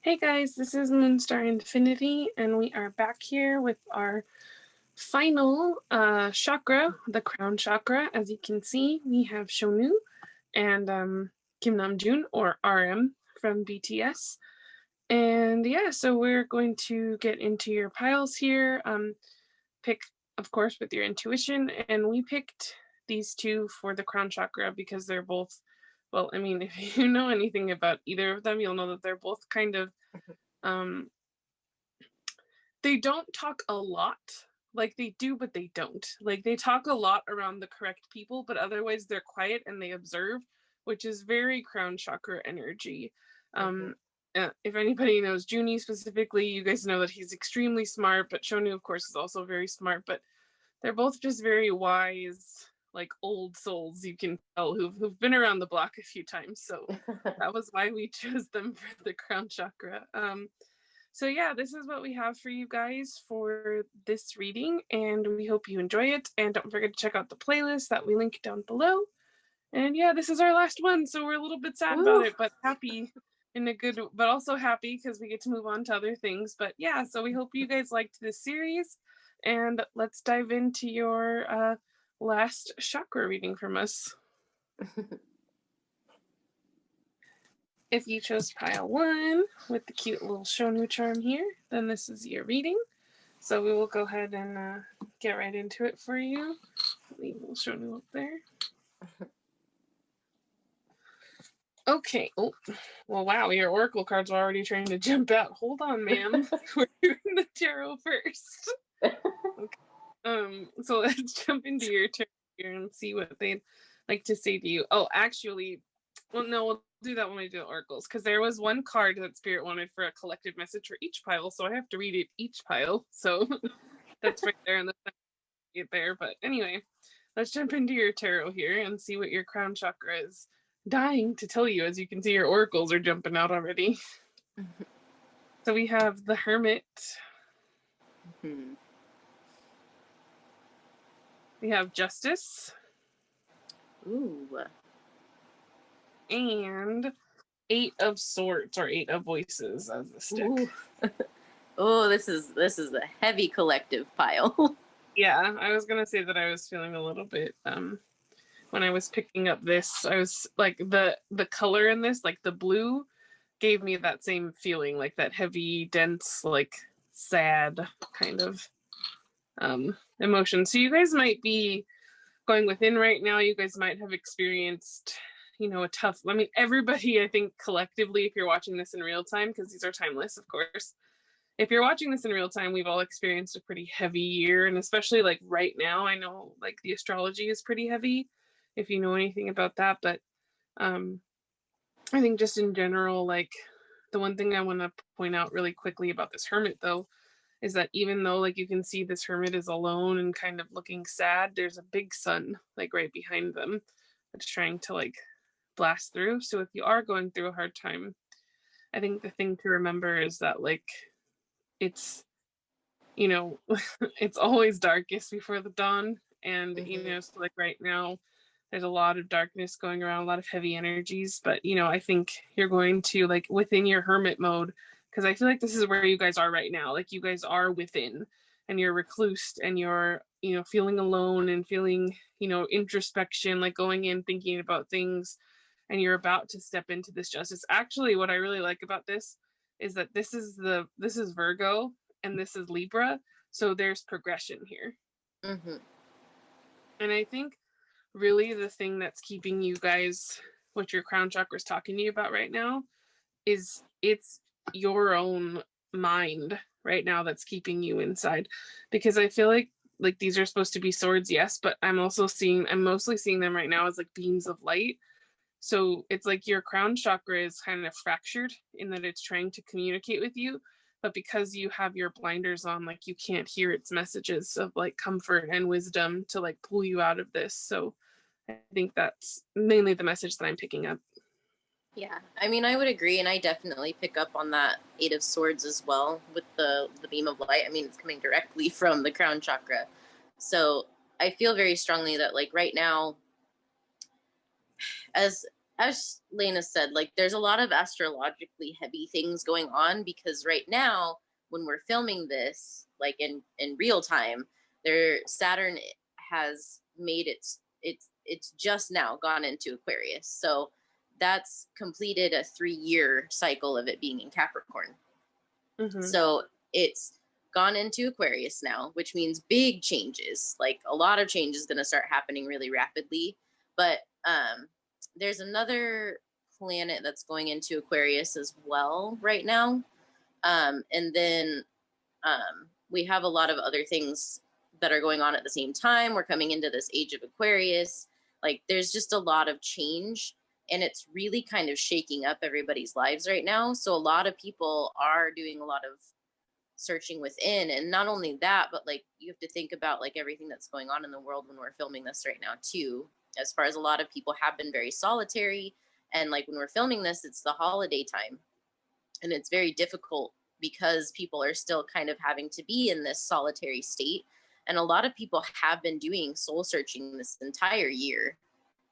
Hey guys, this is Moonstar Infinity, and we are back here with our final chakra, the Crown Chakra. As you can see, we have Shownu and Kim Namjoon, or RM, from BTS. And yeah, so we're going to get into your piles here. Pick, of course, with your intuition, and we picked these two for the Crown Chakra because they're both, well, I mean, if you know anything about either of them, you'll know that they're both kind of um they don't talk a lot. Like they do, but they don't. Like they talk a lot around the correct people, but otherwise they're quiet and they observe, which is very Crown Chakra energy. Mhm. Um, if anybody knows Junie specifically, you guys know that he's extremely smart, but Shonu, of course, is also very smart. But they're both just very wise, like old souls. You can tell who've been around the block a few times. So that was why we chose them for the Crown Chakra. So yeah, this is what we have for you guys for this reading, and we hope you enjoy it. And don't forget to check out the playlist that we link down below. And yeah, this is our last one, so we're a little bit sad about Woo! it, but happy in a good, but also happy because we get to move on to other things. But yeah, so we hope you guys liked this series, and let's dive into your last chakra reading from us. If you chose pile 1 with the cute little Shonu charm here, then this is your reading. So we will go ahead and get right into it for you. Leave little Shonu up there. Okay. Oh, well, wow, your oracle cards are already trying to jump out. Hold on, ma'am. We're doing the tarot first. Okay. So let's jump into your tarot here and see what they'd like to say to you. Oh, actually, well, no, we'll do that when we do the oracles, because there was one card that Spirit wanted for a collective message for each pile, so I have to read it each pile. So that's right there in the get there. But anyway, let's jump into your tarot here and see what your crown chakra is dying to tell you. As you can see, your oracles are jumping out already. So we have the Hermit. Hmm. We have Justice. Ooh. And Eight of Swords, or Eight of Voices as the stick. Ooh. Oh, this is a heavy collective pile. Yeah, I was gonna say that I was feeling a little bit when I was picking up this, I was like the color in this, like the blue, gave me that same feeling, like that heavy, dense, like sad kind of emotion. So you guys might be going within right now. You guys might have experienced, a tough, I mean, everybody, I think collectively, if you're watching this in real time, because these are timeless, of course, if you're watching this in real time, we've all experienced a pretty heavy year. And especially like right now, I know like the astrology is pretty heavy, if you know anything about that. But um, I think just in general, like the one thing I want to point out really quickly about this hermit, though, is that even though like you can see this hermit is alone and kind of looking sad, there's a big sun like right behind them that's trying to like blast through. So if you are going through a hard time, I think the thing to remember is that like it's you know it's always darkest before the dawn. And so like right now there's a lot of darkness going around, a lot of heavy energies. But I think you're going to, like, within your hermit mode, because I feel like this is where you guys are right now. Like you guys are within, and you're reclused, and you're feeling alone and feeling introspection, like going in thinking about things. And you're about to step into this justice. Actually, what I really like about this is that this is Virgo and this is Libra, so there's progression here. Mm-hmm. And I think really the thing that's keeping you guys, what your crown chakra is talking to you about right now, is it's your own mind right now that's keeping you inside. Because I feel like these are supposed to be swords, yes, but I'm mostly seeing them right now as like beams of light. So it's like your crown chakra is kind of fractured in that it's trying to communicate with you, but because you have your blinders on, like you can't hear its messages of like comfort and wisdom to like pull you out of this. So I think that's mainly the message that I'm picking up. Yeah, I mean, I would agree, and I definitely pick up on that Eight of Swords as well with the beam of light. I mean, it's coming directly from the crown chakra, so I feel very strongly that like right now, as as Lena said, like there's a lot of astrologically heavy things going on, because right now when we're filming this, like in real time, Saturn has made it's just now gone into Aquarius. So that's completed a 3-year cycle of it being in Capricorn. Mm-hmm. So it's gone into Aquarius now, which means big changes. Like a lot of change is going to start happening really rapidly. But there's another planet that's going into Aquarius as well right now. And then we have a lot of other things that are going on at the same time. We're coming into this age of Aquarius. Like there's just a lot of change, and it's really kind of shaking up everybody's lives right now. So a lot of people are doing a lot of searching within. And not only that, but like you have to think about like everything that's going on in the world when we're filming this right now too, as far as a lot of people have been very solitary. And like when we're filming this, it's the holiday time, and it's very difficult because people are still kind of having to be in this solitary state. And a lot of people have been doing soul searching this entire year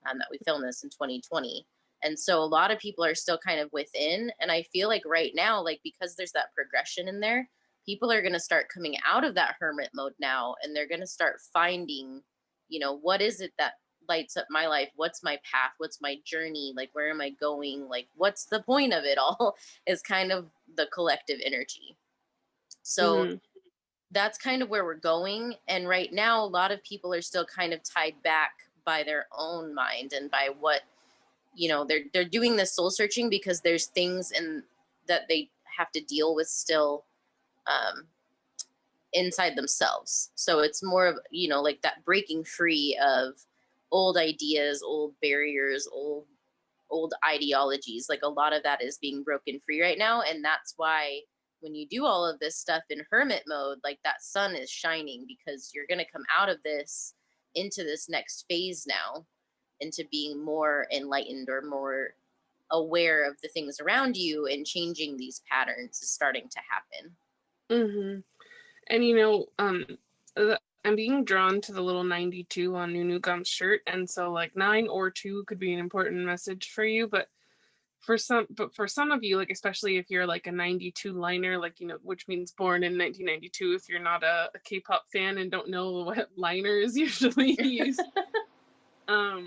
that we filmed this in 2020. And so a lot of people are still kind of within. And I feel like right now, like because there's that progression in there, people are going to start coming out of that hermit mode now, and they're going to start finding, you know, what is it that lights up my life? What's my path? What's my journey? Like, where am I going? Like, what's the point of it all? Is kind of the collective energy. So that's kind of where we're going. And right now, a lot of people are still kind of tied back by their own mind and by what, you know, they're doing this soul searching because there's things in that they have to deal with still inside themselves. So it's more of, you know, like that breaking free of old ideas, old barriers, old ideologies. Like a lot of that is being broken free right now. And that's why when you do all of this stuff in hermit mode, like that sun is shining, because you're going to come out of this into this next phase now, into being more enlightened or more aware of the things around you, and changing these patterns is starting to happen. Mm-hmm. And you know, I'm being drawn to the little 92 on Nunu Gum's shirt, and so like 9 or 2 could be an important message for you, but for some of you, like especially if you're like a 92 liner, like, you know, which means born in 1992, if you're not a K-pop fan and don't know what liner is usually used, or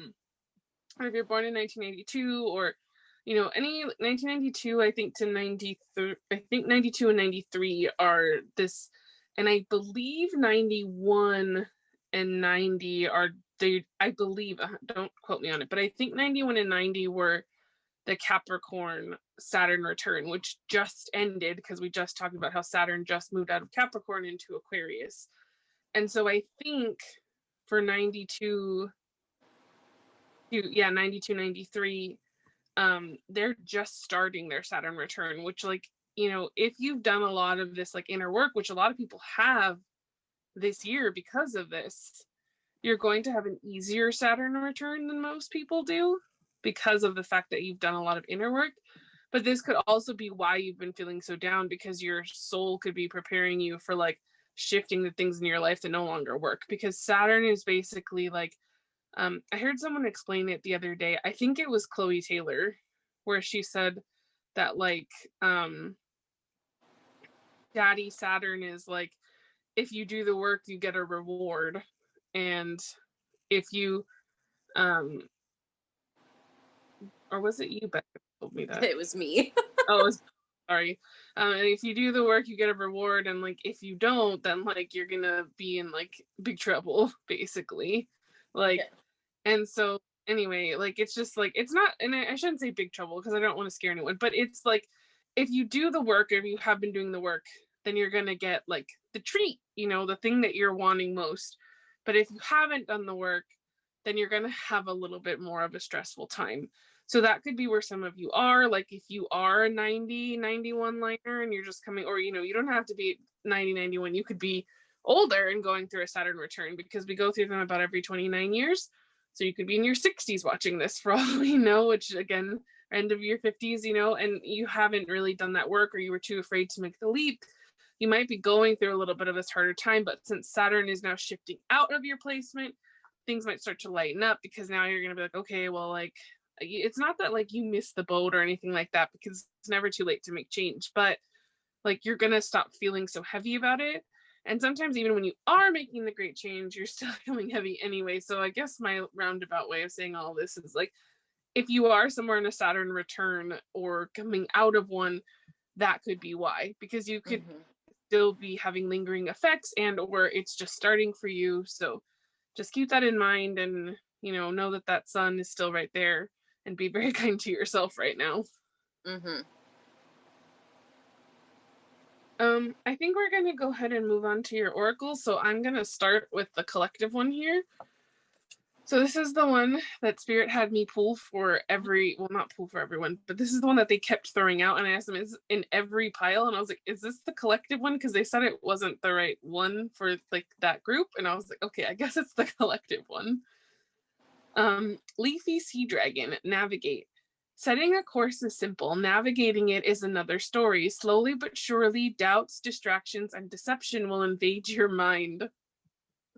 if you're born in 1982, or you know, any 1992, I think to 93, I think 92 and 93 are this, and I believe 91 and 90 are they, I believe, don't quote me on it, but I think 91 and 90 were the Capricorn Saturn return, which just ended, because we just talked about how Saturn just moved out of Capricorn into Aquarius. And so I think for 92, 93, they're just starting their Saturn return, which, like, you know, if you've done a lot of this like inner work, which a lot of people have this year because of this, you're going to have an easier Saturn return than most people do, because of the fact that you've done a lot of inner work. But this could also be why you've been feeling so down, because your soul could be preparing you for like shifting the things in your life that no longer work, because Saturn is basically like, I heard someone explain it the other day. I think it was Chloe Taylor, where she said that like Daddy Saturn is like, if you do the work, you get a reward, and if you or was it you, Becca, told me that? It was me. Oh, sorry. And if you do the work, you get a reward, and like if you don't, then like you're gonna be in like big trouble, basically. Like, yeah. And so anyway, like it's just like, it's not, and I shouldn't say big trouble because I don't want to scare anyone, but it's like, if you do the work, or if you have been doing the work, then you're gonna get like the treat, you know, the thing that you're wanting most. But if you haven't done the work, then you're gonna have a little bit more of a stressful time. So that could be where some of you are. Like if you are a 90, 91 liner and you're just coming, or, you know, you don't have to be 90, 91. You could be older and going through a Saturn return, because we go through them about every 29 years. So you could be in your 60s watching this for all we know, which again, end of your 50s, you know, and you haven't really done that work, or you were too afraid to make the leap. You might be going through a little bit of this harder time, but since Saturn is now shifting out of your placement, things might start to lighten up, because now you're going to be like, okay, well, like it's not that like you miss the boat or anything like that, because it's never too late to make change, but like you're gonna stop feeling so heavy about it. And sometimes even when you are making the great change, you're still feeling heavy anyway. So I guess my roundabout way of saying all this is like, if you are somewhere in a Saturn return or coming out of one, that could be why, because you could still be having lingering effects, and or it's just starting for you. So just keep that in mind, and know that that sun is still right there, and be very kind to yourself right now. I think we're going to go ahead and move on to your oracle. So I'm going to start with the collective one here. So this is the one that Spirit had me pull for not pull for everyone, but this is the one that they kept throwing out. And I asked them, is in every pile? And I was like, is this the collective one? Because they said it wasn't the right one for like that group. And I was like, okay, I guess it's the collective one. Leafy Sea Dragon, navigate. Setting a course is simple. Navigating it is another story. Slowly but surely, doubts, distractions, and deception will invade your mind.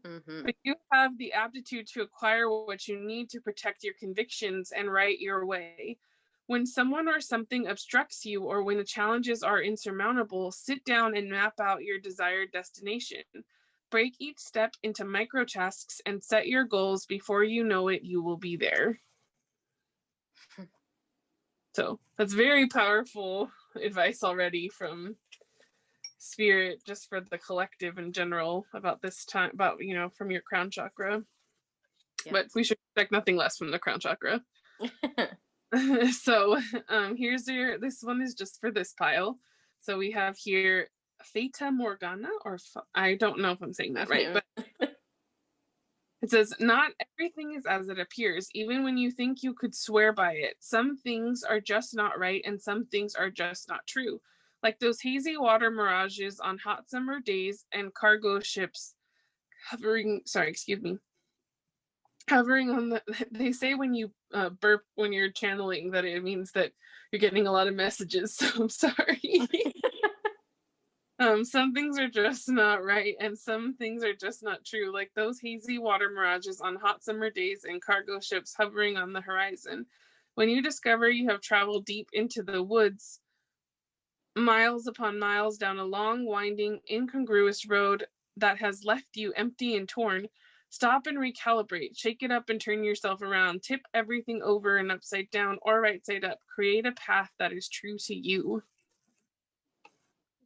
But you have the aptitude to acquire what you need to protect your convictions and right your way. When someone or something obstructs you, or when the challenges are insurmountable, sit down and map out your desired destination. Break each step into micro tasks and set your goals. Before you know it, you will be there. So that's very powerful advice already from Spirit, just for the collective in general about this time, about, from your crown chakra. Yeah. But we should expect nothing less from the crown chakra. So this one is just for this pile. So we have here Fata Morgana, or I don't know if I'm saying that right, but it says, not everything is as it appears, even when you think you could swear by it. Some things are just not right, and some things are just not true. Like those hazy water mirages on hot summer days and cargo ships hovering on the, they say when you burp when you're channeling that it means that you're getting a lot of messages, so I'm sorry. Some things are just not right, and some things are just not true, like those hazy water mirages on hot summer days and cargo ships hovering on the horizon. When you discover you have traveled deep into the woods, miles upon miles down a long, winding, incongruous road that has left you empty and torn, stop and recalibrate. Shake it up and turn yourself around. Tip everything over and upside down or right side up. Create a path that is true to you.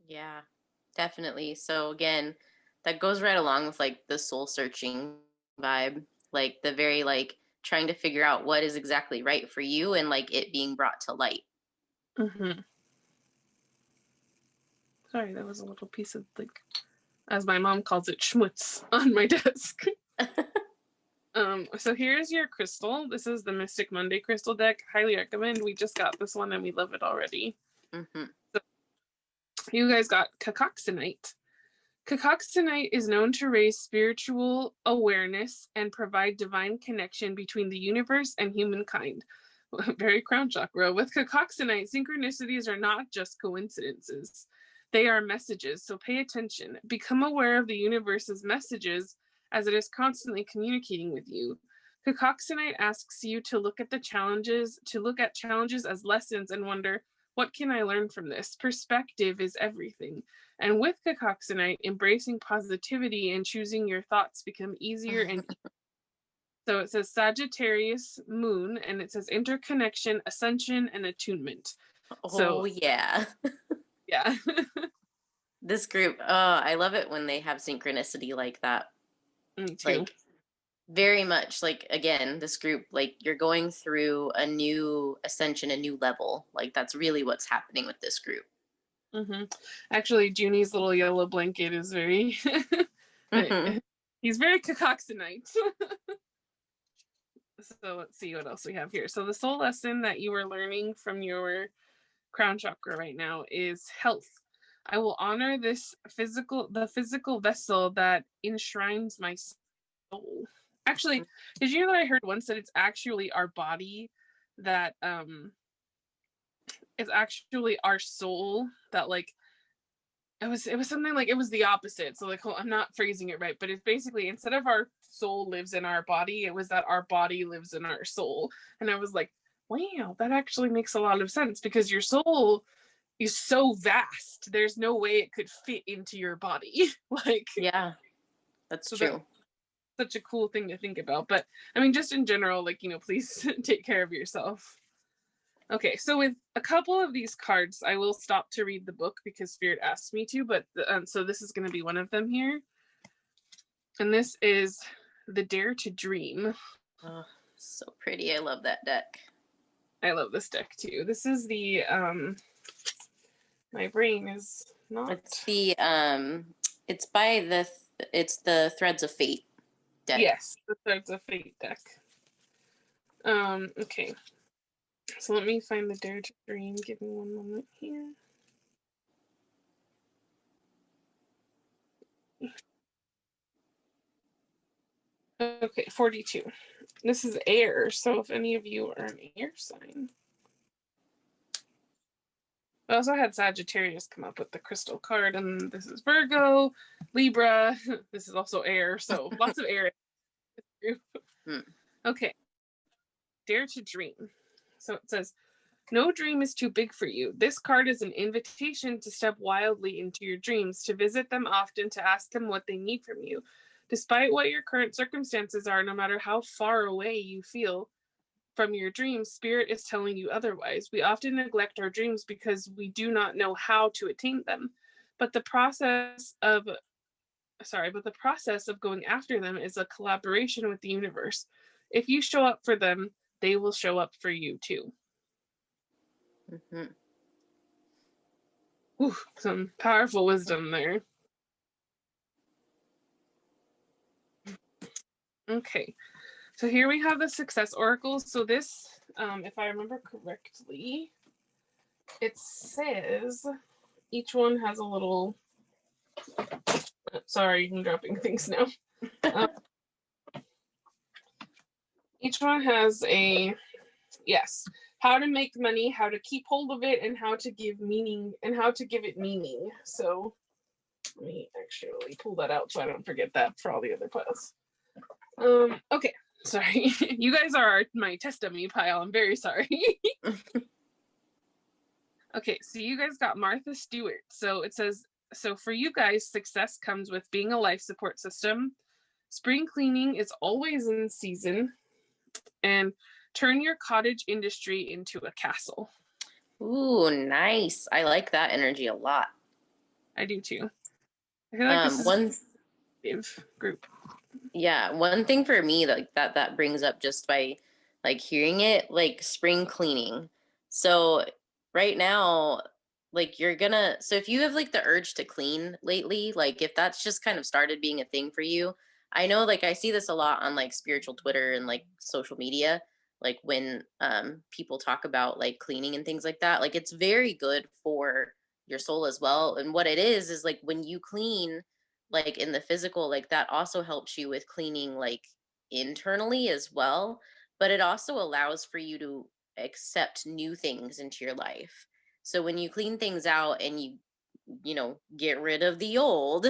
Yeah, definitely. So again, that goes right along with like the soul searching vibe, like the very like trying to figure out what is exactly right for you, and like it being brought to light. Sorry, that was a little piece of, like, as my mom calls it, schmutz on my desk. So here's your crystal. This is the Mystic Monday crystal deck. Highly recommend. We just got this one and we love it already. So you guys got Cacoxenite. Cacoxenite is known to raise spiritual awareness and provide divine connection between the universe and humankind. Very crown chakra. With Cacoxenite, synchronicities are not just coincidences. They are messages, so pay attention. Become aware of the universe's messages as it is constantly communicating with you. Cacoxenite asks you to look at challenges as lessons and wonder, what can I learn from this? Perspective is everything. And with Cacoxenite, embracing positivity and choosing your thoughts become easier and easier. So it says Sagittarius moon, and it says interconnection, ascension, and attunement. Oh, yeah. Yeah. This group, I love it when they have synchronicity like that. Me too. Like, very much, like, again, this group, like, you're going through a new ascension, a new level. Like, that's really what's happening with this group. Actually, Junie's little yellow blanket is very... He's very Cacoxenite. So let's see what else we have here. So the soul lesson that you are learning from your crown chakra right now is health. I will honor the physical vessel that enshrines my soul. Actually, did you know that I heard once that it's actually our body that it's actually our soul that, like, it was something like, it was the opposite. So like, I'm not phrasing it right, but it's basically, instead of our soul lives in our body, it was that our body lives in our soul. And I was like, wow, that actually makes a lot of sense, because your soul is so vast. There's no way it could fit into your body. Like, Yeah, that's so true. that's such a cool thing to think about. But I mean, just in general, like, please take care of yourself. Okay, so with a couple of these cards, I will stop to read the book because Spirit asked me to, but so this is going to be one of them here. And this is the Dare to Dream. Oh, so pretty. I love that deck. I love this deck too. This is the my brain is not. It's the it's by it's the Threads of Fate deck. Yes, the Threads of Fate deck. Okay. So let me find the Dare to Dream. Give me one moment here. Okay, 42. This is air, so if any of you are an air sign. I also had Sagittarius come up with the crystal card, and this is Virgo, Libra. This is also air, so lots of air. Okay. Dare to Dream. So it says, no dream is too big for you. This card is an invitation to step wildly into your dreams, to visit them often, to ask them what they need from you. Despite what your current circumstances are, no matter how far away you feel from your dreams, Spirit is telling you otherwise. We often neglect our dreams because we do not know how to attain them. But the process of going after them is a collaboration with the universe. If you show up for them, they will show up for you too. Ooh, some powerful wisdom there. Okay, so here we have the Success Oracle. So this, if I remember correctly, it says each one has a little, sorry, I'm dropping things now. Each one has a, yes, how to make money, how to keep hold of it, and how to give meaning, and how to give it meaning. So let me actually pull that out so I don't forget that for all the other piles. Okay, sorry. You guys are my test dummy pile. I'm very sorry. Okay, so you guys got Martha Stewart. So it says, so for you guys, success comes with being a life support system. Spring cleaning is always in season. And turn your cottage industry into a castle. Ooh, nice. I like that energy a lot. I do too. I feel like this is one group. Yeah, one thing for me like that brings up just by like hearing it, like spring cleaning. So right now, like so if you have like the urge to clean lately, like if that's just kind of started being a thing for you, I know like I see this a lot on like spiritual Twitter and like social media, like when people talk about like cleaning and things like that, like it's very good for your soul as well. And what it is like when you clean like in the physical, like that also helps you with cleaning like internally as well, but it also allows for you to accept new things into your life. So when you clean things out and you know get rid of the old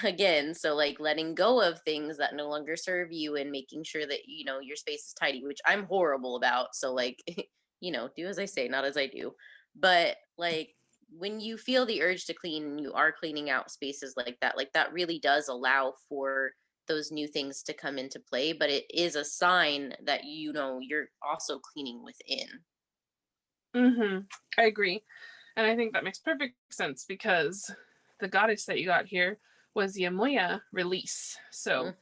again, so like letting go of things that no longer serve you and making sure that you know your space is tidy, which I'm horrible about, so like you know, do as I say, not as I do. But like when you feel the urge to clean and you are cleaning out spaces like that really does allow for those new things to come into play, but it is a sign that you know you're also cleaning within. I agree. And I think that makes perfect sense because the goddess that you got here was Yamoya Release. So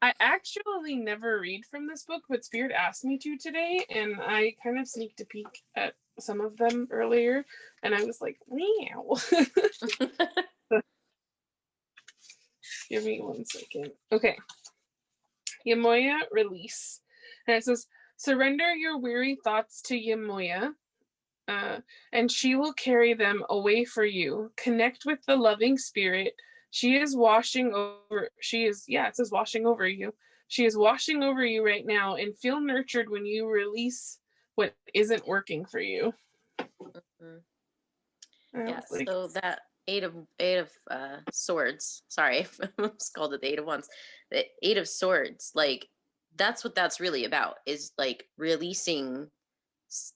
I actually never read from this book, but Spirit asked me to today, and I kind of sneaked a peek at some of them earlier, and I was like, wow. Give me 1 second. Okay. Yamoya Release. And it says, surrender your weary thoughts to Yamoya, and she will carry them away for you. Connect with the loving spirit. She is washing over, it says washing over you. She is washing over you right now, and feel nurtured when you release what isn't working for you. Yeah, so that eight of swords, sorry, it's called it the Eight of Wands. The Eight of Swords, like that's what that's really about, is like releasing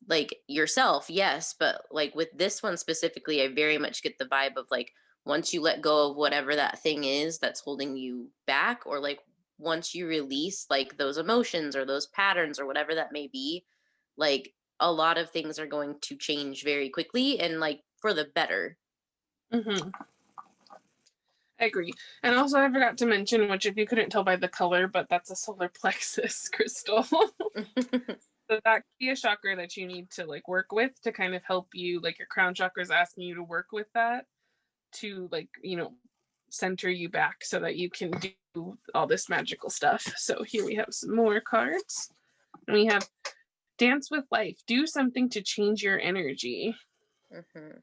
like yourself, yes, but like with this one specifically, I very much get the vibe of like once you let go of whatever that thing is that's holding you back, or like once you release like those emotions or those patterns or whatever that may be, like a lot of things are going to change very quickly and like for the better. Mm-hmm. I agree. And also I forgot to mention, which if you couldn't tell by the color, but that's a solar plexus crystal. So that could be a chakra that you need to like work with to kind of help you, like your crown chakra is asking you to work with that to like, you know, center you back so that you can do all this magical stuff. So here we have some more cards. And we have dance with life. Do something to change your energy. Mm-hmm.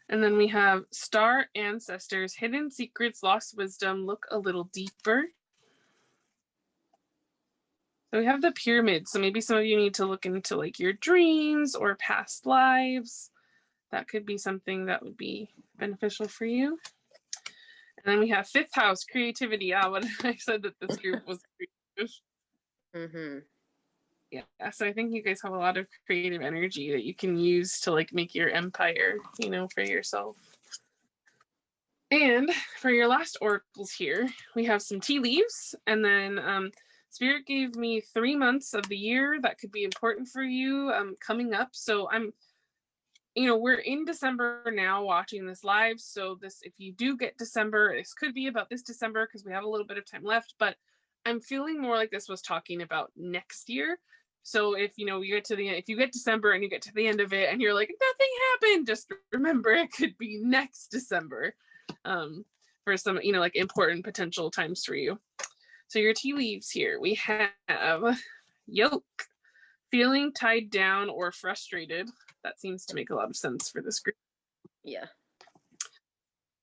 And then we have star ancestors, hidden secrets, lost wisdom, look a little deeper. So we have the pyramid. So maybe some of you need to look into like your dreams or past lives. That could be something that would be beneficial for you. And then we have fifth house, creativity. What I said that this group was creative. Mm-hmm. Yeah, so I think you guys have a lot of creative energy that you can use to like make your empire, you know, for yourself. And for your last oracles here, we have some tea leaves, and then Spirit gave me 3 months of the year that could be important for you coming up. So you know, we're in December now watching this live. So this, if you do get December, this could be about this December because we have a little bit of time left, but I'm feeling more like this was talking about next year. So if, you know, you get to the end, if you get December and you get to the end of it and you're like, nothing happened, just remember it could be next December for some, you know, like important potential times for you. So your tea leaves here, we have yoke, feeling tied down or frustrated. That seems to make a lot of sense for this group. Yeah.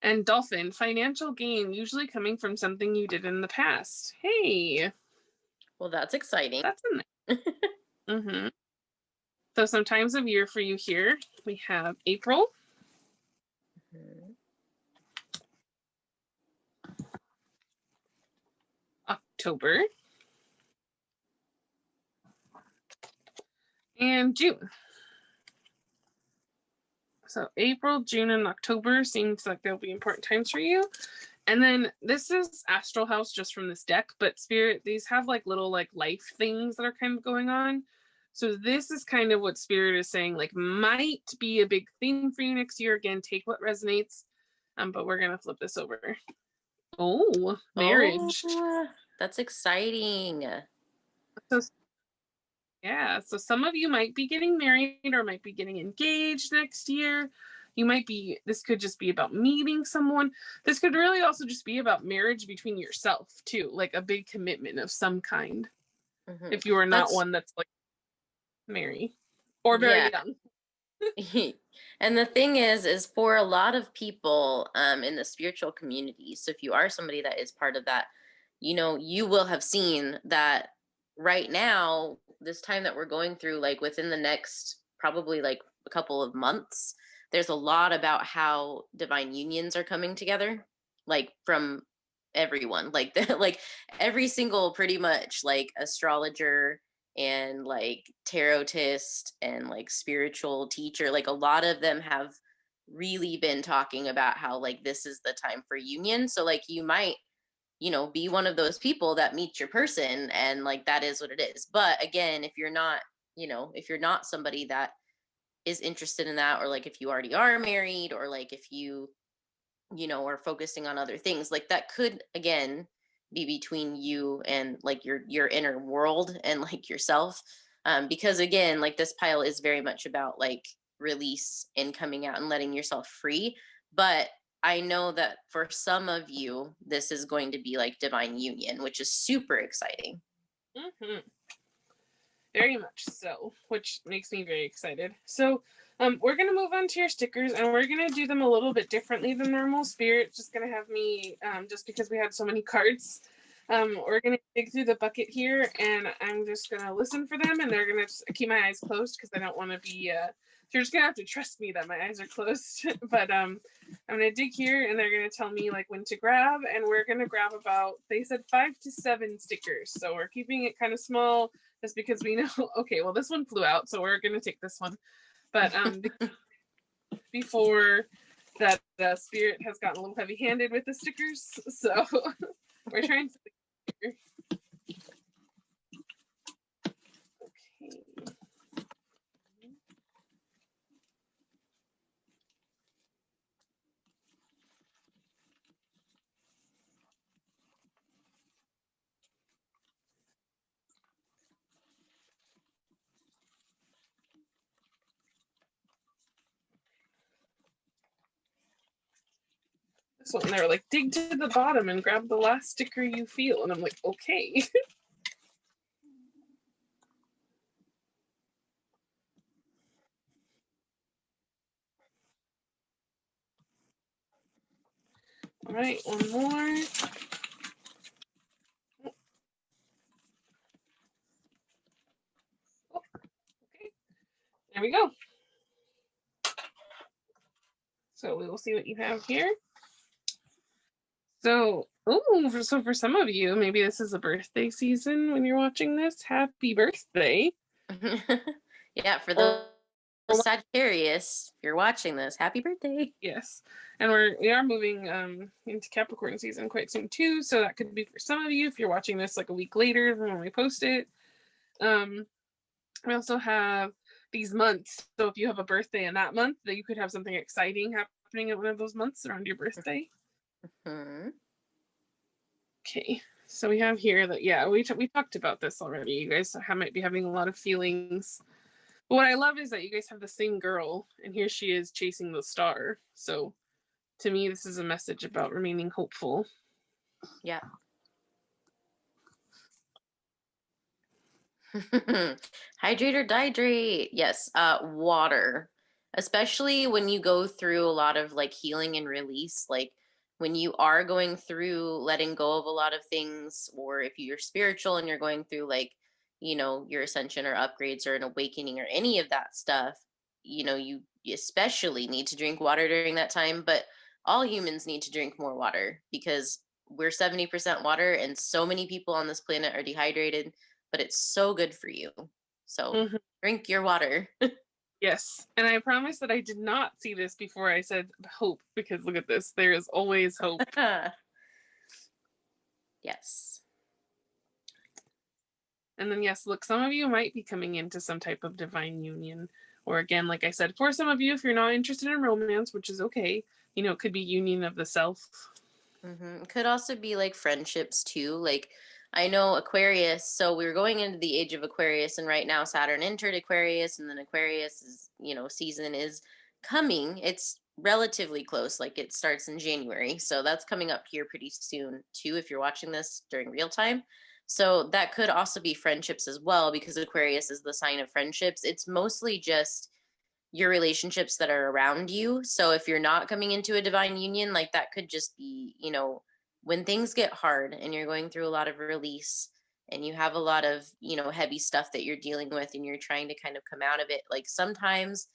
And dolphin, financial gain, usually coming from something you did in the past. Hey. Well, that's exciting. That's in there. Mm-hmm. So some times of year for you here. We have April. Mm-hmm. October. And June. So April, June, and October seems like they'll be important times for you. And then this is Astral House just from this deck, but Spirit, these have like little like life things that are kind of going on. So this is kind of what Spirit is saying, like might be a big theme for you next year. Again, take what resonates. But we're gonna flip this over. Oh, marriage. Oh, that's exciting. So, yeah, so some of you might be getting married or might be getting engaged next year. You might be, this could just be about meeting someone. This could really also just be about marriage between yourself too, like a big commitment of some kind. Mm-hmm. If you are not one that's like married or very young. And the thing is for a lot of people in the spiritual community, so if you are somebody that is part of that, you know, you will have seen that right now, this time that we're going through, like within the next probably like a couple of months, there's a lot about how divine unions are coming together, like from everyone, like like every single pretty much like astrologer and like tarotist and like spiritual teacher, like a lot of them have really been talking about how like this is the time for union. So like you might, you know, be one of those people that meets your person and like that is what it is. But again, if you're not, you know, if you're not somebody that is interested in that, or like if you already are married, or like if you know, are focusing on other things, like that could again be between you and like your inner world and like yourself, because again, like this pile is very much about like release and coming out and letting yourself free. But I know that for some of you this is going to be like divine union, which is super exciting. Mm-hmm. Very much so, which makes me very excited. So we're going to move on to your stickers, and we're going to do them a little bit differently than normal. Spirit's just going to have me, just because we had so many cards, we're going to dig through the bucket here, and I'm just going to listen for them, and they're going to keep my eyes closed because I don't want to be, you're just going to have to trust me that my eyes are closed. But I'm going to dig here, and they're going to tell me like when to grab, and we're going to grab about, they said 5 to 7 stickers. So we're keeping it kind of small, just because we know, okay, well, this one flew out, so we're going to take this one. But before that, Spirit has gotten a little heavy-handed with the stickers, so we're trying to. Okay. This one, they were like, dig to the bottom and grab the last sticker you feel, and I'm like, okay. All right, one more. Oh, okay, there we go. So we will see what you have here. So, so for some of you, maybe this is a birthday season when you're watching this. Happy birthday. Yeah, for the Sagittarius, if you're watching this, happy birthday. Yes. And we are moving into Capricorn season quite soon too. So that could be for some of you if you're watching this like a week later than when we post it. We also have these months. So if you have a birthday in that month, that you could have something exciting happening at one of those months around your birthday. Mm-hmm. Okay. So we have here that, yeah, we talked about this already. You guys might be having a lot of feelings. But what I love is that you guys have the same girl, and here she is chasing the star. So to me, this is a message about remaining hopeful. Yeah. Hydrate or dihydrate. Yes. Water. Especially when you go through a lot of like healing and release, like when you are going through letting go of a lot of things, or if you're spiritual and you're going through like, your ascension or upgrades or an awakening or any of that stuff, you especially need to drink water during that time. But all humans need to drink more water because we're 70% water and so many people on this planet are dehydrated, but it's so good for you. So drink your water. Yes. And I promise that I did not see this before I said hope, because look at this. There is always hope. Yes. And then, yes, look, some of you might be coming into some type of divine union. Or again, like I said, for some of you, if you're not interested in romance, which is okay, it could be union of the self. Could also be like friendships too. Like I know Aquarius, so we're going into the age of Aquarius, and right now Saturn entered Aquarius, and then Aquarius is, season is coming. It's relatively close, like it starts in January. So that's coming up here pretty soon too, if you're watching this during real time. So that could also be friendships as well, because Aquarius is the sign of friendships. It's mostly just your relationships that are around you. So if you're not coming into a divine union, like that could just be, when things get hard and you're going through a lot of release and you have a lot of, heavy stuff that you're dealing with and you're trying to kind of come out of it. Like sometimes,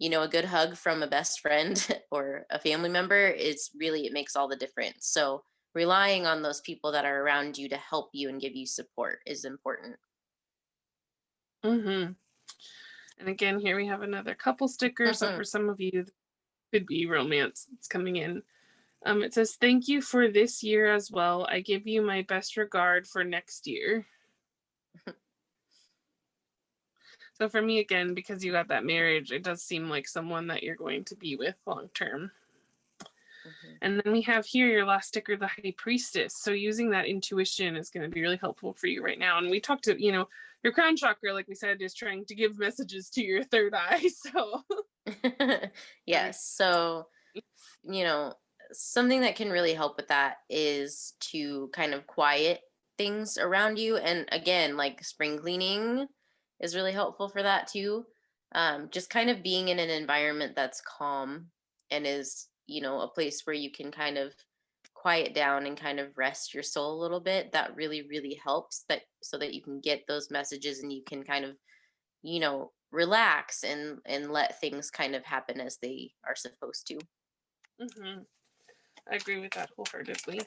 a good hug from a best friend or a family member it makes all the difference. So relying on those people that are around you to help you and give you support is important. And again, here we have another couple sticker. So for some of you, could be romance. It's coming in. It says, thank you for this year as well. I give you my best regard for next year. So for me, again, because you got that marriage, it does seem like someone that you're going to be with long term. And then we have here your last sticker, the High Priestess. So using that intuition is going to be really helpful for you right now. And we talked to, your crown chakra, like we said, is trying to give messages to your third eye. So yes. So, something that can really help with that is to kind of quiet things around you. And again, like spring cleaning is really helpful for that too. Just kind of being in an environment that's calm and is, a place where you can kind of quiet down and kind of rest your soul a little bit. That really, really helps so that you can get those messages and you can kind of, relax and let things kind of happen as they are supposed to. I agree with that wholeheartedly.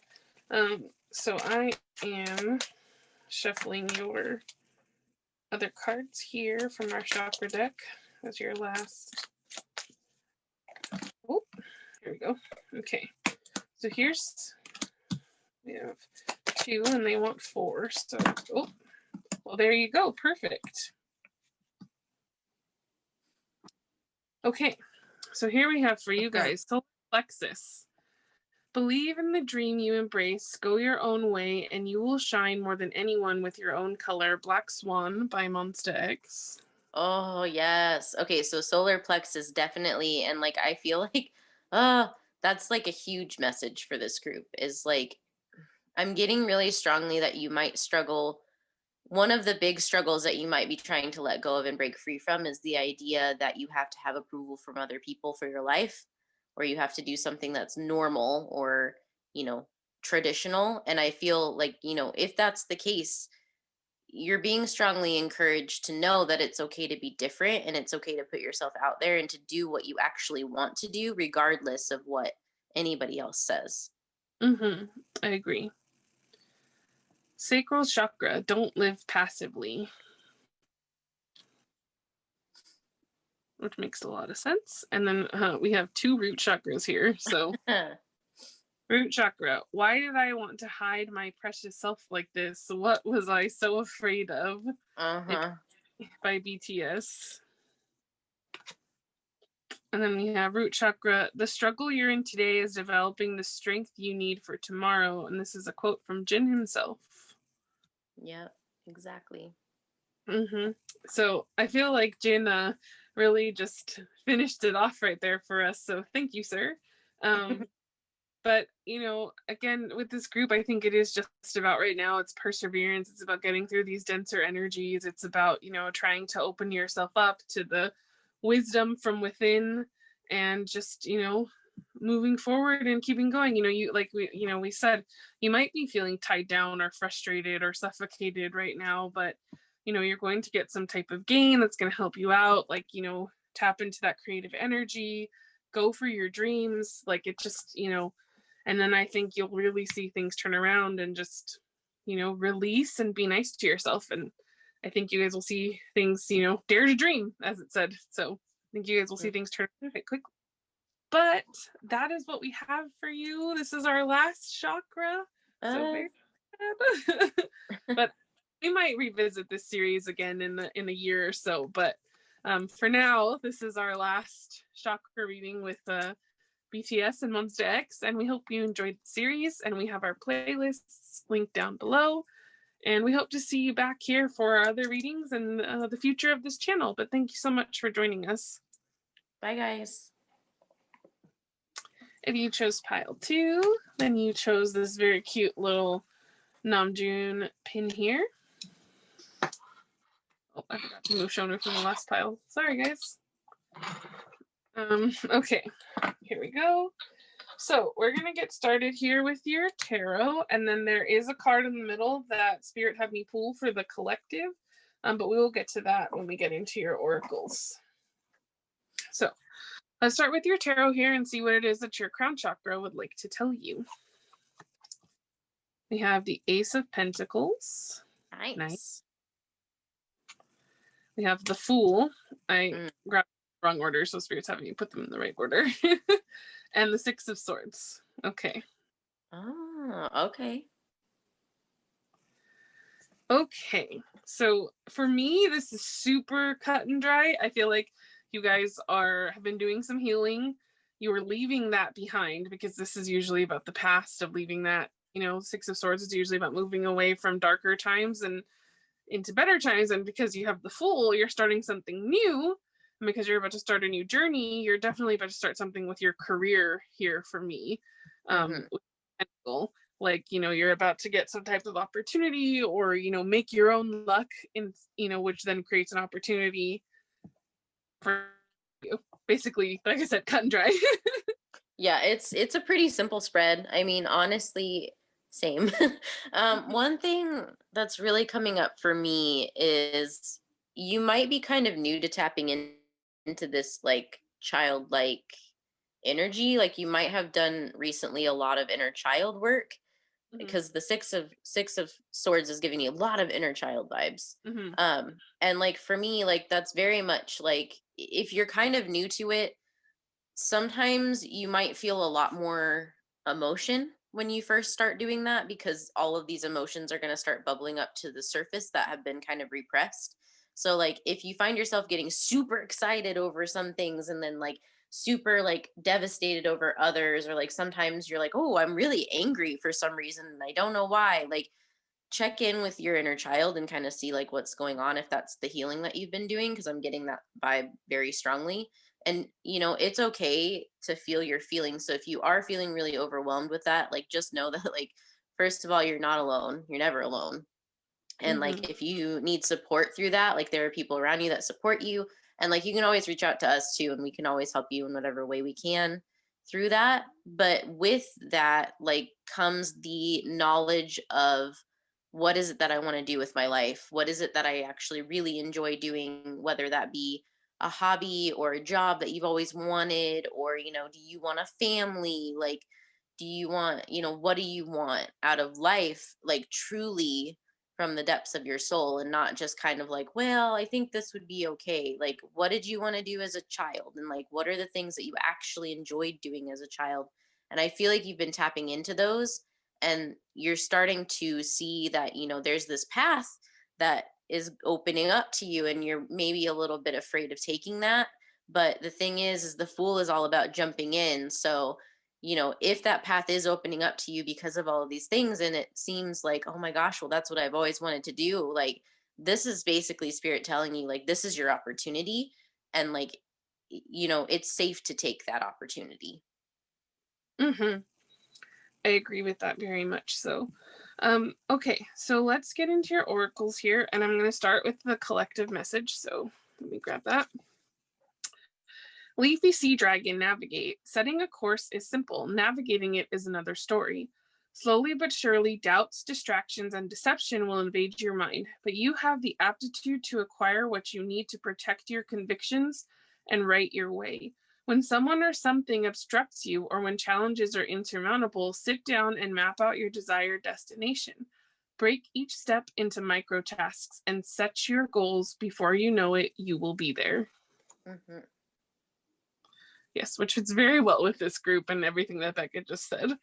So I am shuffling your other cards here from our chakra deck as your last. Oh, here we go. Okay, so here's, we have 2 and they want 4. So, oh, well, there you go. Perfect. Okay, so here we have for you guys, solar plexus. Believe in the dream you embrace, go your own way, and you will shine more than anyone with your own color. Black Swan by MONSTA X. Oh, yes. Okay, so solar plexus definitely, and like I feel like that's like a huge message for this group is like I'm getting really strongly that you might struggle. One of the big struggles that you might be trying to let go of and break free from is the idea that you have to have approval from other people for your life, or you have to do something that's normal or, traditional. And I feel like, if that's the case, you're being strongly encouraged to know that it's okay to be different and it's okay to put yourself out there and to do what you actually want to do, regardless of what anybody else says. I agree. Sacral chakra, don't live passively. Which makes a lot of sense. And then we have 2 root chakras here. So root chakra, why did I want to hide my precious self like this? What was I so afraid of? By BTS. And then we have root chakra, the struggle you're in today is developing the strength you need for tomorrow. And this is a quote from Jin himself. Yeah, exactly. So I feel like Jin really just finished it off right there for us. So thank you, sir. But, again, with this group, I think it is just about right now, it's perseverance. It's about getting through these denser energies. It's about, trying to open yourself up to the wisdom from within and just, moving forward and keeping going. We said, you might be feeling tied down or frustrated or suffocated right now, but, you're going to get some type of gain that's going to help you out. Tap into that creative energy, go for your dreams. It just, and then I think you'll really see things turn around and just, release and be nice to yourself. And I think you guys will see things, dare to dream, as it said. So I think you guys will see things turn around quite quickly. But that is what we have for you. This is our last chakra. So very sad. But we might revisit this series again in a year or so. But for now, this is our last chakra reading with BTS and MONSTA X, and we hope you enjoyed the series, and we have our playlists linked down below, and we hope to see you back here for our other readings and the future of this channel. But thank you so much for joining us. Bye, guys. If you chose pile 2, then you chose this very cute little Namjoon pin here. Oh, I forgot to move Shownu from the last pile. Sorry, guys. Okay, here we go. So we're going to get started here with your tarot, and then there is a card in the middle that Spirit had me pull for the collective, but we will get to that when we get into your oracles. So let's start with your tarot here and see what it is that your crown chakra would like to tell you. We have the Ace of Pentacles. Nice. We have the Fool. I grabbed the wrong order, so Spirit's having me put them in the right order. And the Six of Swords. Okay. Oh, okay. Okay. So for me, this is super cut and dry. I feel like you guys have been doing some healing. You are leaving that behind because this is usually about the past of leaving that. Six of Swords is usually about moving away from darker times and into better times. And because you have the Fool, you're starting something new. And because you're about to start a new journey, you're definitely about to start something with your career here for me. Like, you're about to get some type of opportunity or, make your own luck in, which then creates an opportunity for you. Basically, like I said, cut and dry. Yeah, it's a pretty simple spread. I mean, honestly, same. One thing that's really coming up for me is you might be kind of new to tapping into this like childlike energy. Like you might have done recently a lot of inner child work, because the six of swords is giving you a lot of inner child vibes. Mm-hmm. And like for me, like that's very much like if you're kind of new to it, sometimes you might feel a lot more emotion when you first start doing that, because all of these emotions are going to start bubbling up to the surface that have been kind of repressed. So like if you find yourself getting super excited over some things and then like super like devastated over others, or like sometimes you're like, oh, I'm really angry for some reason and I don't know why, like check in with your inner child and kind of see like what's going on, if that's the healing that you've been doing, because I'm getting that vibe very strongly. And it's okay to feel your feelings. So if you are feeling really overwhelmed with that, like just know that like first of all, you're not alone, you're never alone. And Mm-hmm. like if you need support through that, like there are people around you that support you, and like you can always reach out to us too, and we can always help you in whatever way we can through that. But with that like comes the knowledge of what is it that I want to do with my life, what is it that I actually really enjoy doing, whether that be a hobby or a job that you've always wanted, or do you want a family, like do you want, what do you want out of life, like truly from the depths of your soul, and not just kind of like, well, I think this would be okay. Like what did you want to do as a child, and like what are the things that you actually enjoyed doing as a child? And I feel like you've been tapping into those, and you're starting to see that there's this path that is opening up to you, and you're maybe a little bit afraid of taking that. But the thing is the fool is all about jumping in. So if that path is opening up to you because of all of these things, and it seems like, oh my gosh, well, that's what I've always wanted to do, like this is basically spirit telling you like this is your opportunity, and like it's safe to take that opportunity. Mm-hmm. I agree with that very much. So, okay, so let's get into your oracles here, and I'm going to start with the collective message. So let me grab that. Leafy sea dragon, navigate. Setting a course is simple. Navigating it is another story. Slowly but surely, doubts, distractions, and deception will invade your mind, but you have the aptitude to acquire what you need to protect your convictions and right your way. When someone or something obstructs you, or when challenges are insurmountable, sit down and map out your desired destination. Break each step into micro tasks and set your goals. Before you know it, you will be there. Mm-hmm. Yes, which fits very well with this group and everything that Becca just said.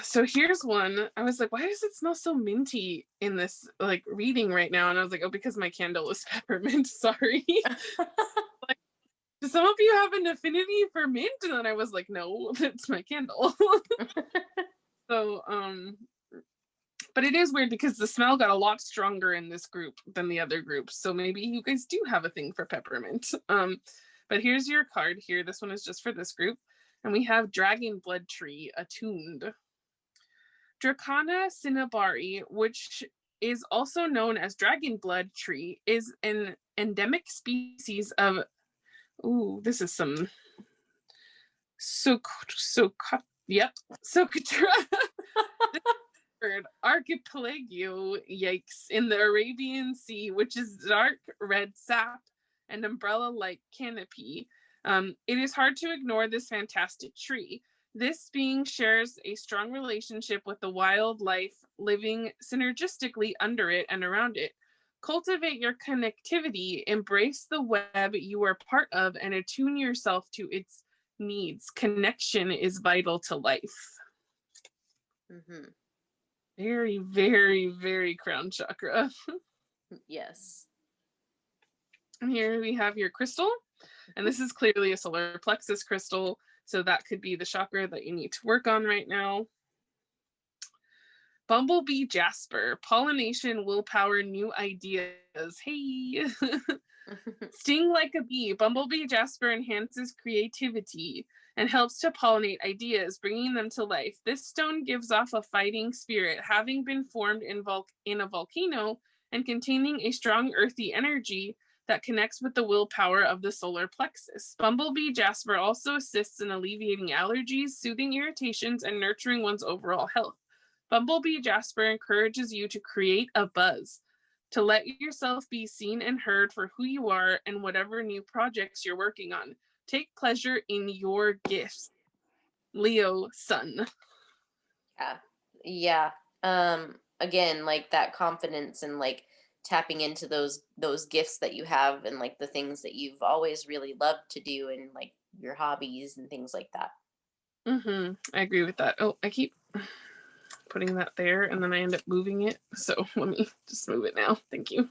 So here's one. I was like, why does it smell so minty in this like reading right now? And I was like, oh, because my candle is peppermint. Sorry. Like, do some of you have an affinity for mint? And then I was like, no, it's my candle. So, but it is weird because the smell got a lot stronger in this group than the other groups. So maybe you guys do have a thing for peppermint. But here's your card here. This one is just for this group. And we have Dragon Blood Tree attuned. Dracana cinnabari, which is also known as dragon blood tree, is an endemic species of, ooh, this is some Socotra archipelago, yikes, in the Arabian Sea, which is dark red sap and umbrella-like canopy. It is hard to ignore this fantastic tree. This being shares a strong relationship with the wildlife living synergistically under it and around it. Cultivate your connectivity, embrace the web you are part of, and attune yourself to its needs. Connection is vital to life. Mm-hmm. Very, very, very crown chakra. Yes. And here we have your crystal. And this is clearly a solar plexus crystal. So that could be the chakra that you need to work on right now. Bumblebee Jasper. Pollination, willpower, new ideas. Hey. Sting like a bee. Bumblebee Jasper enhances creativity and helps to pollinate ideas, bringing them to life. This stone gives off a fighting spirit, having been formed in a volcano and containing a strong earthy energy that connects with the willpower of the solar plexus. Bumblebee Jasper also assists in alleviating allergies, soothing irritations, and nurturing one's overall health. Bumblebee Jasper encourages you to create a buzz, to let yourself be seen and heard for who you are and whatever new projects you're working on. Take pleasure in your gifts. Leo, sun. Yeah. Yeah. Again, like that confidence and like tapping into those gifts that you have and like the things that you've always really loved to do and like your hobbies and things like that. I agree with that. Oh, I keep putting that there and then I end up moving it. So let me just move it now. Thank you.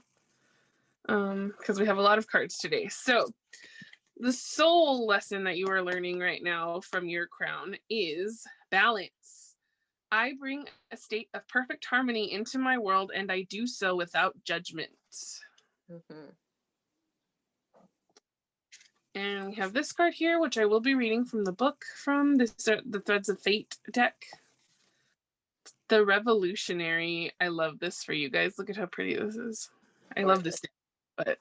Because we have a lot of cards today. So the soul lesson that you are learning right now from your crown is balance. I bring a state of perfect harmony into my world and I do so without judgment. Mm-hmm. And we have this card here, which I will be reading from the book from the Threads of Fate deck. The Revolutionary. I love this for you guys. Look at how pretty this is. I love this deck, but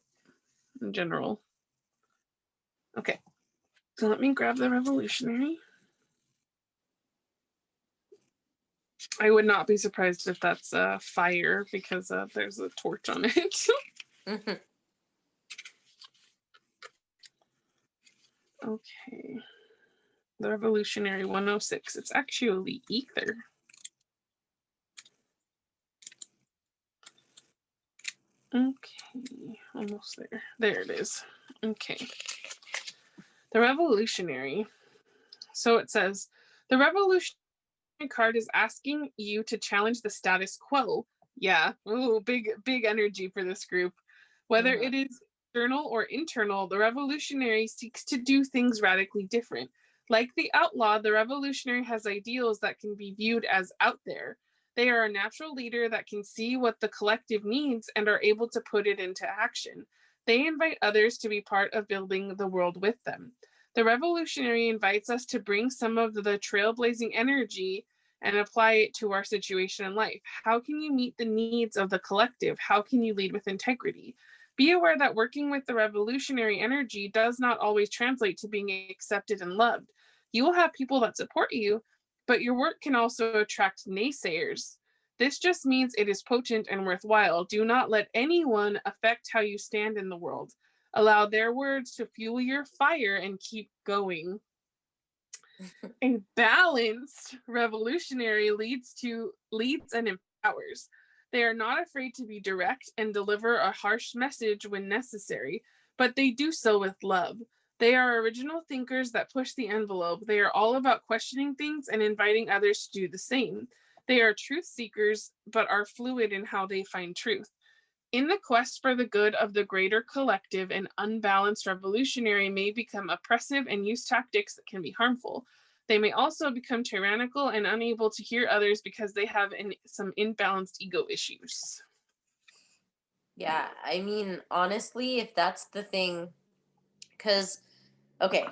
in general. Okay, so let me grab the Revolutionary. I would not be surprised if that's fire because there's a torch on it. Mm-hmm. Okay. The Revolutionary 106. It's actually ether. Okay, almost there. There it is. Okay. The Revolutionary. So it says, the Revolutionary card is asking you to challenge the status quo. Yeah, ooh, big energy for this group. Whether Mm-hmm. it is external or internal, the Revolutionary seeks to do things radically different. Like the outlaw, the Revolutionary has ideals that can be viewed as out there. They are a natural leader that can see what the collective needs and are able to put it into action. They invite others to be part of building the world with them. The Revolutionary invites us to bring some of the trailblazing energy and apply it to our situation in life. How can you meet the needs of the collective? How can you lead with integrity? Be aware that working with the revolutionary energy does not always translate to being accepted and loved. You will have people that support you, but your work can also attract naysayers. This just means it is potent and worthwhile. Do not let anyone affect how you stand in the world. Allow their words to fuel your fire and keep going. A balanced revolutionary leads and empowers. They are not afraid to be direct and deliver a harsh message when necessary, but they do so with love. They are original thinkers that push the envelope. They are all about questioning things and inviting others to do the same. They are truth seekers, but are fluid in how they find truth. In the quest for the good of the greater collective, an unbalanced revolutionary may become oppressive and use tactics that can be harmful. They may also become tyrannical and unable to hear others because they have some imbalanced ego issues. Yeah, I mean, honestly, if that's the thing, because, okay,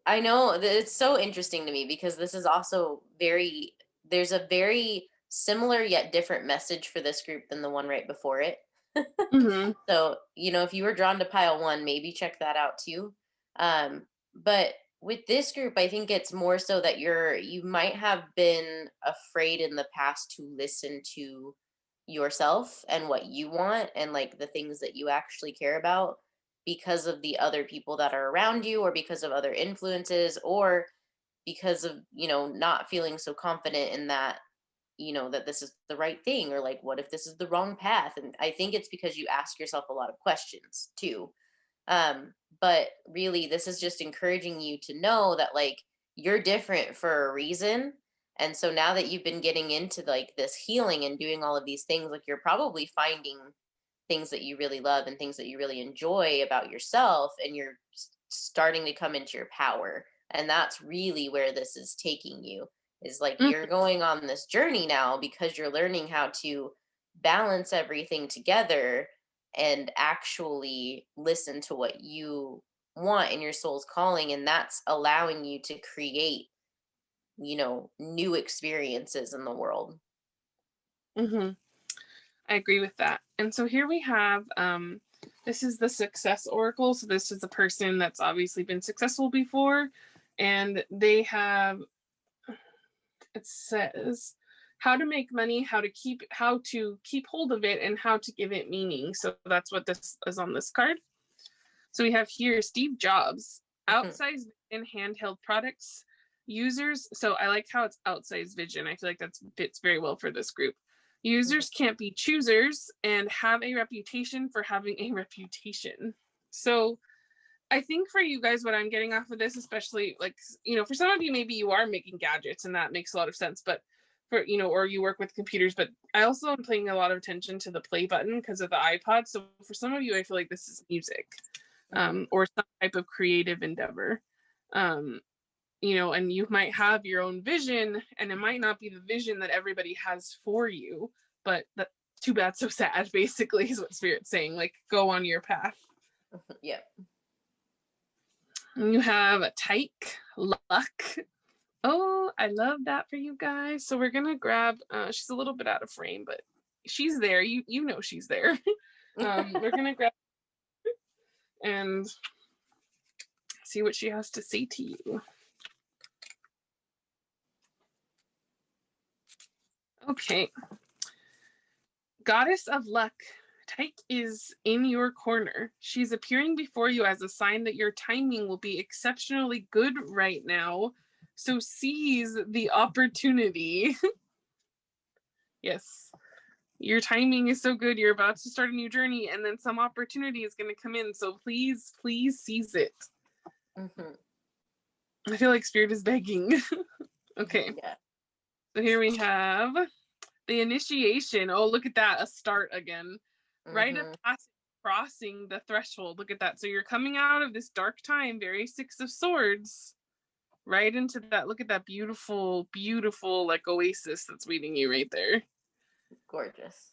I know that it's so interesting to me because this is also there's a very similar yet different message for this group than the one right before it. Mm-hmm. So, if you were drawn to pile one, maybe check that out too. But with this group, I think it's more so that you might have been afraid in the past to listen to yourself and what you want and like the things that you actually care about because of the other people that are around you or because of other influences or because of, not feeling so confident in that that this is the right thing or like what if this is the wrong path, and I think it's because you ask yourself a lot of questions too. But really this is just encouraging you to know that like you're different for a reason, and so now that you've been getting into like this healing and doing all of these things, like you're probably finding things that you really love and things that you really enjoy about yourself, and you're starting to come into your power, and that's really where this is taking you, is like you're going on this journey now because you're learning how to balance everything together and actually listen to what you want in your soul's calling, and that's allowing you to create new experiences in the world. Mm-hmm. I agree with that. And so here we have this is the success oracle. So this is a person that's obviously been successful before, and they have, it says, how to make money, how to keep hold of it, and how to give it meaning. So that's what this is on this card. So we have here Steve Jobs, outsized and handheld products. users, so I like how it's outsized vision. I feel like that fits very well for this group. Users can't be choosers and have a reputation for having a reputation. So I think for you guys, what I'm getting off of this, especially like, you know, for some of you, maybe you are making gadgets and that makes a lot of sense, but for, you know, or you work with computers, but I also am paying a lot of attention to the play button because of the iPod. So for some of you, I feel like this is music, or some type of creative endeavor. You know, and you might have your own vision and it might not be the vision that everybody has for you, but that too bad, so sad, basically, is what Spirit's saying. Like, go on your path. Yep. And you have a Tyke, Luck. Oh, I love that for you guys. So we're gonna grab, she's a little bit out of frame, but she's there. You know she's there. We're gonna grab and see what she has to say to you. Okay. Goddess of Luck, Tyke is in your corner. She's appearing before you as a sign that your timing will be exceptionally good right now. So seize the opportunity. Yes. Your timing is so good. You're about to start a new journey and then some opportunity is going to come in. So please, please seize it. I feel like Spirit is begging. Okay. Yeah. So here we have the initiation. Oh, look at that. A start again. Rite of passage, crossing the threshold. Look at that. So you're coming out of this dark time, very Six of Swords, right into that. Look at that beautiful, beautiful like oasis that's waiting you right there. Gorgeous.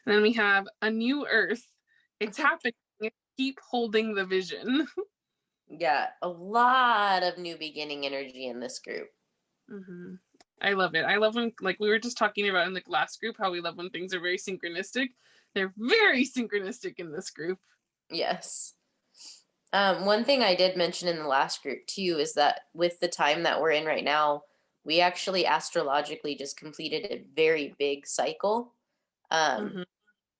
And then we have a new earth. It's happening. Keep holding the vision. Yeah, a lot of new beginning energy in this group. I love it. I love when, like we were just talking about in the last group, how we love when things are very synchronistic. They're very synchronistic in this group. Yes. One thing I did mention in the last group too is that with the time that we're in right now, we actually astrologically just completed a very big cycle. And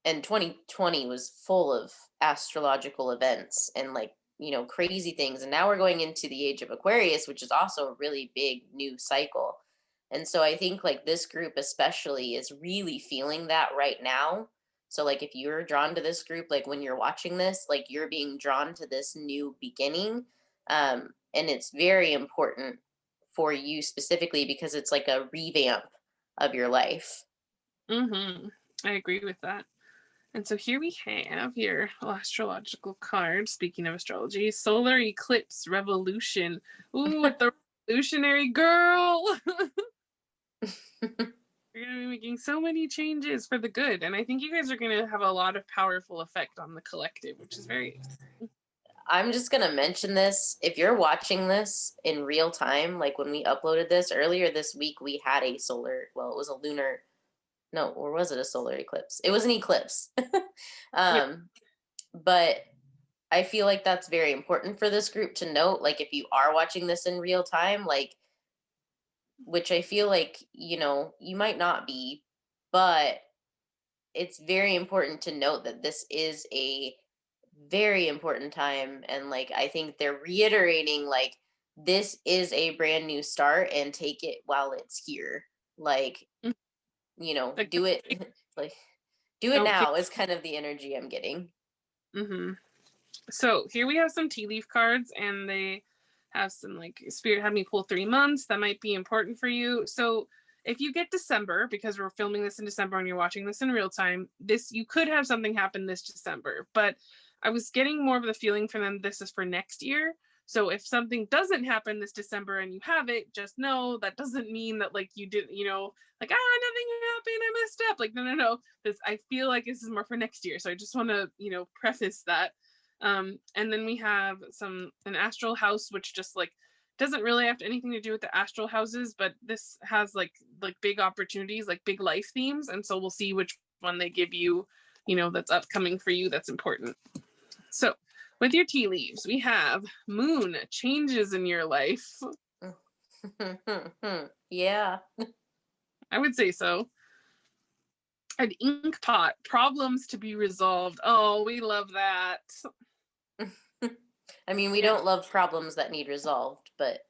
2020 was full of astrological events and like, you know, crazy things. And now we're going into the age of Aquarius, which is also a really big new cycle. And so I think like this group especially is really feeling that right now. So like if you're drawn to this group, like when you're watching this, like you're being drawn to this new beginning. And it's very important for you specifically because it's like a revamp of your life. I agree with that. And so here we have your astrological card. Speaking of astrology, solar eclipse revolution. Ooh, with the revolutionary girl. We're going to be making so many changes for the good. And I think you guys are going to have a lot of powerful effect on the collective, which is very exciting. I'm just going to mention this. If you're watching this in real time, like when we uploaded this earlier this week, we had a solar, well, it was a lunar, no, or was it a solar eclipse? It was an eclipse. But I feel like that's very important for this group to note. Like if you are watching this in real time, like, which I feel like, you know, you might not be, but it's very important to note that this is a very important time. And like, I think they're reiterating, like, this is a brand new start and take it while it's here. Like, you know, Like, do it, like, do it now is kind of the energy I'm getting. So here we have some tea leaf cards and they have some like Spirit had me pull 3 months. That might be important for you. So if you get December, because we're filming this in December and you're watching this in real time, you could have something happen this December. But I was getting more of the feeling from them this is for next year. So if something doesn't happen this December and you have it, just know that doesn't mean that like you didn't, you know, like, nothing happened, I messed up. Like, no. I feel like this is more for next year. So I just want to, you know, preface that. And then we have an astral house, which just like doesn't really have anything to do with the astral houses, but this has like big opportunities, like big life themes. And so we'll see which one they give you, you know, that's upcoming for you. That's important. So with your tea leaves, we have moon changes in your life. Yeah. I would say so. An ink pot, problems to be resolved. Oh, we love that. I mean, we Yeah. don't love problems that need resolved, but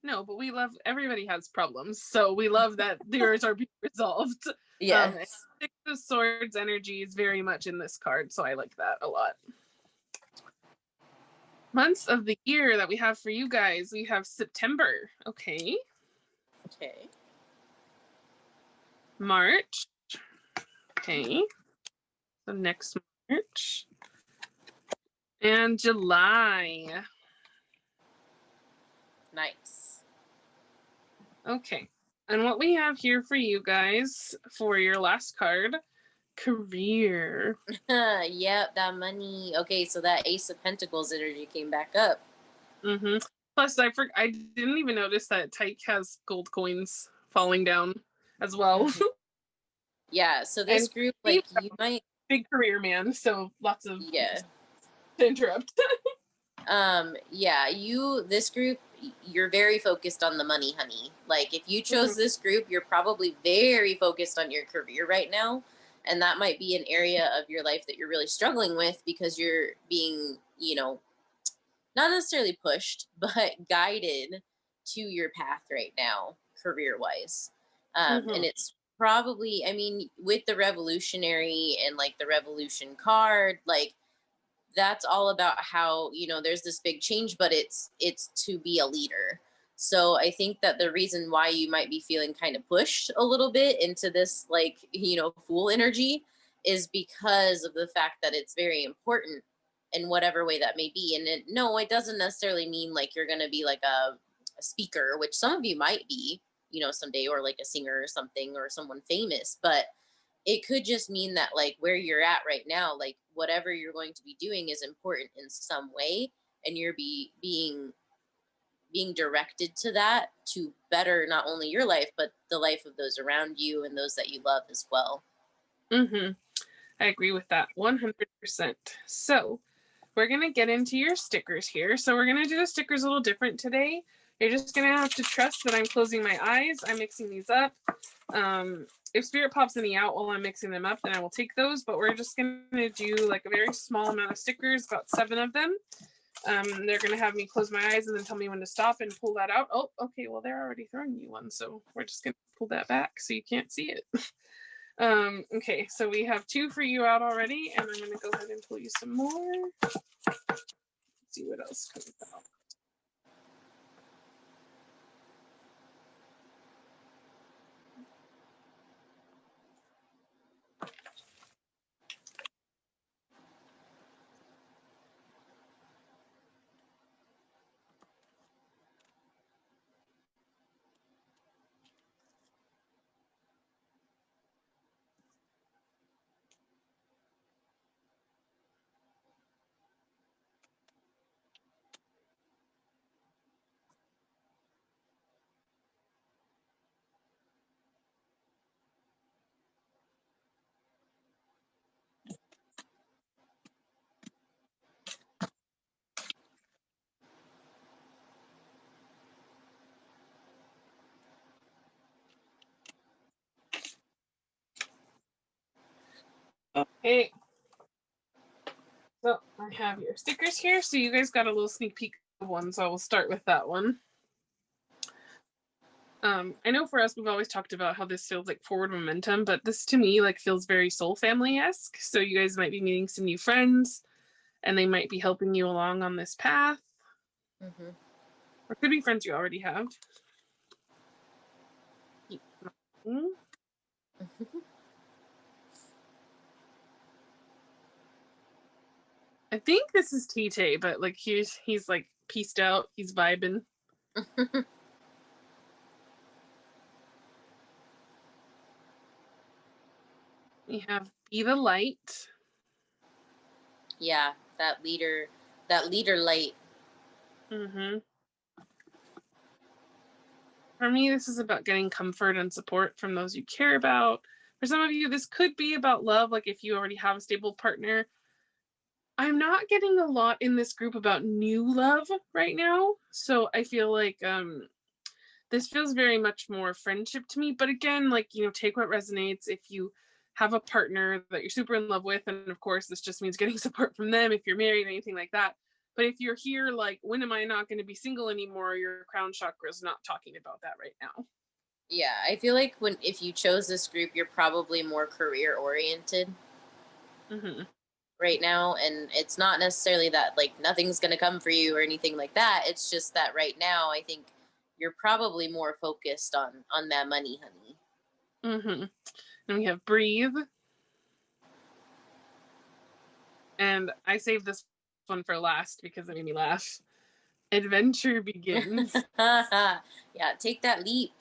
No, but we love, everybody has problems, so we love that yours are being resolved. And yes. Six of Swords energy is very much in this card, so I like that a lot. Months of the year that we have for you guys, we have September. Okay. Okay. March. Okay. So next March. And July. Nice. Okay. And what we have here for you guys for your last card, career. Yep, that money. Okay, so that Ace of Pentacles energy came back up. Mm-hmm. Plus, I didn't even notice that Tyke has gold coins falling down as well. Mhm. Yeah, so this And group, he's like, you might, big career man, so lots of yeah. to interrupt. Yeah, this group, you're very focused on the money, honey. Like, if you chose this group, you're probably very focused on your career right now. And that might be an area of your life that you're really struggling with because you're being, not necessarily pushed, but guided to your path right now, career wise. And it's probably, I mean, with the revolutionary and like the revolution card, like, that's all about how there's this big change, but it's to be a leader. So I think that the reason why you might be feeling kind of pushed a little bit into this, like, fool energy, is because of the fact that it's very important in whatever way that may be. And no, it doesn't necessarily mean like you're going to be like a speaker, which some of you might be, someday, or like a singer or something, or someone famous. But it could just mean that, like, where you're at right now, like, whatever you're going to be doing is important in some way, and you're being directed to that to better not only your life but the life of those around you and those that you love as well. I agree with that 100%. So we're going to get into your stickers here. So we're going to do the stickers a little different today. You're just going to have to trust that I'm closing my eyes. I'm mixing these up. If Spirit pops any out while I'm mixing them up, then I will take those. But we're just going to do like a very small amount of stickers, about 7 of them. They're going to have me close my eyes and then tell me when to stop and pull that out. Oh, okay. Well, they're already throwing you one. So we're just going to pull that back so you can't see it. Okay, so we have 2 for you out already, and I'm going to go ahead and pull you some more. Let's see what else comes out. Okay. So I have your stickers here. So you guys got a little sneak peek of one, so I will start with that one. I know for us, we've always talked about how this feels like forward momentum, but this to me like feels very soul family-esque. So you guys might be meeting some new friends, and they might be helping you along on this path. Or could be friends you already have. I think this is Tite, but like he's like pieced out. He's vibing. We have Be the Light. Yeah, that leader light. For me, this is about getting comfort and support from those you care about. For some of you, this could be about love, like if you already have a stable partner. I'm not getting a lot in this group about new love right now. So I feel like this feels very much more friendship to me. But again, like, take what resonates. If you have a partner that you're super in love with, and of course, this just means getting support from them if you're married or anything like that. But if you're here, like, when am I not going to be single anymore? Your crown chakra is not talking about that right now. Yeah, I feel like if you chose this group, you're probably more career oriented right now, and it's not necessarily that like nothing's gonna come for you or anything like that. It's just that right now, I think you're probably more focused on that money, honey. And we have breathe. And I saved this one for last because it made me laugh. Adventure begins. Yeah, take that leap.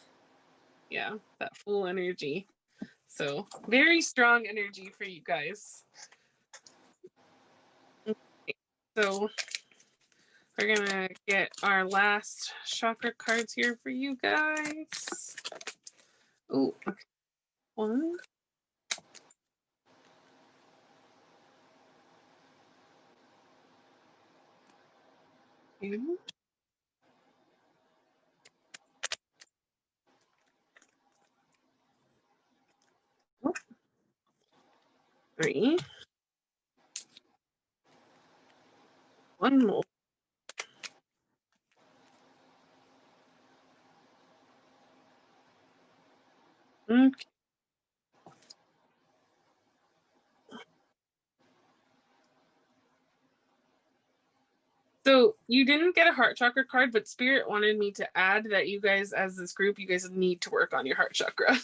Yeah, that full energy. So very strong energy for you guys. Okay, so we're gonna get our last chakra cards here for you guys. Oh, okay. One. Two. Three. One more. Okay. So you didn't get a heart chakra card, but Spirit wanted me to add that you guys, as this group, you guys need to work on your heart chakra.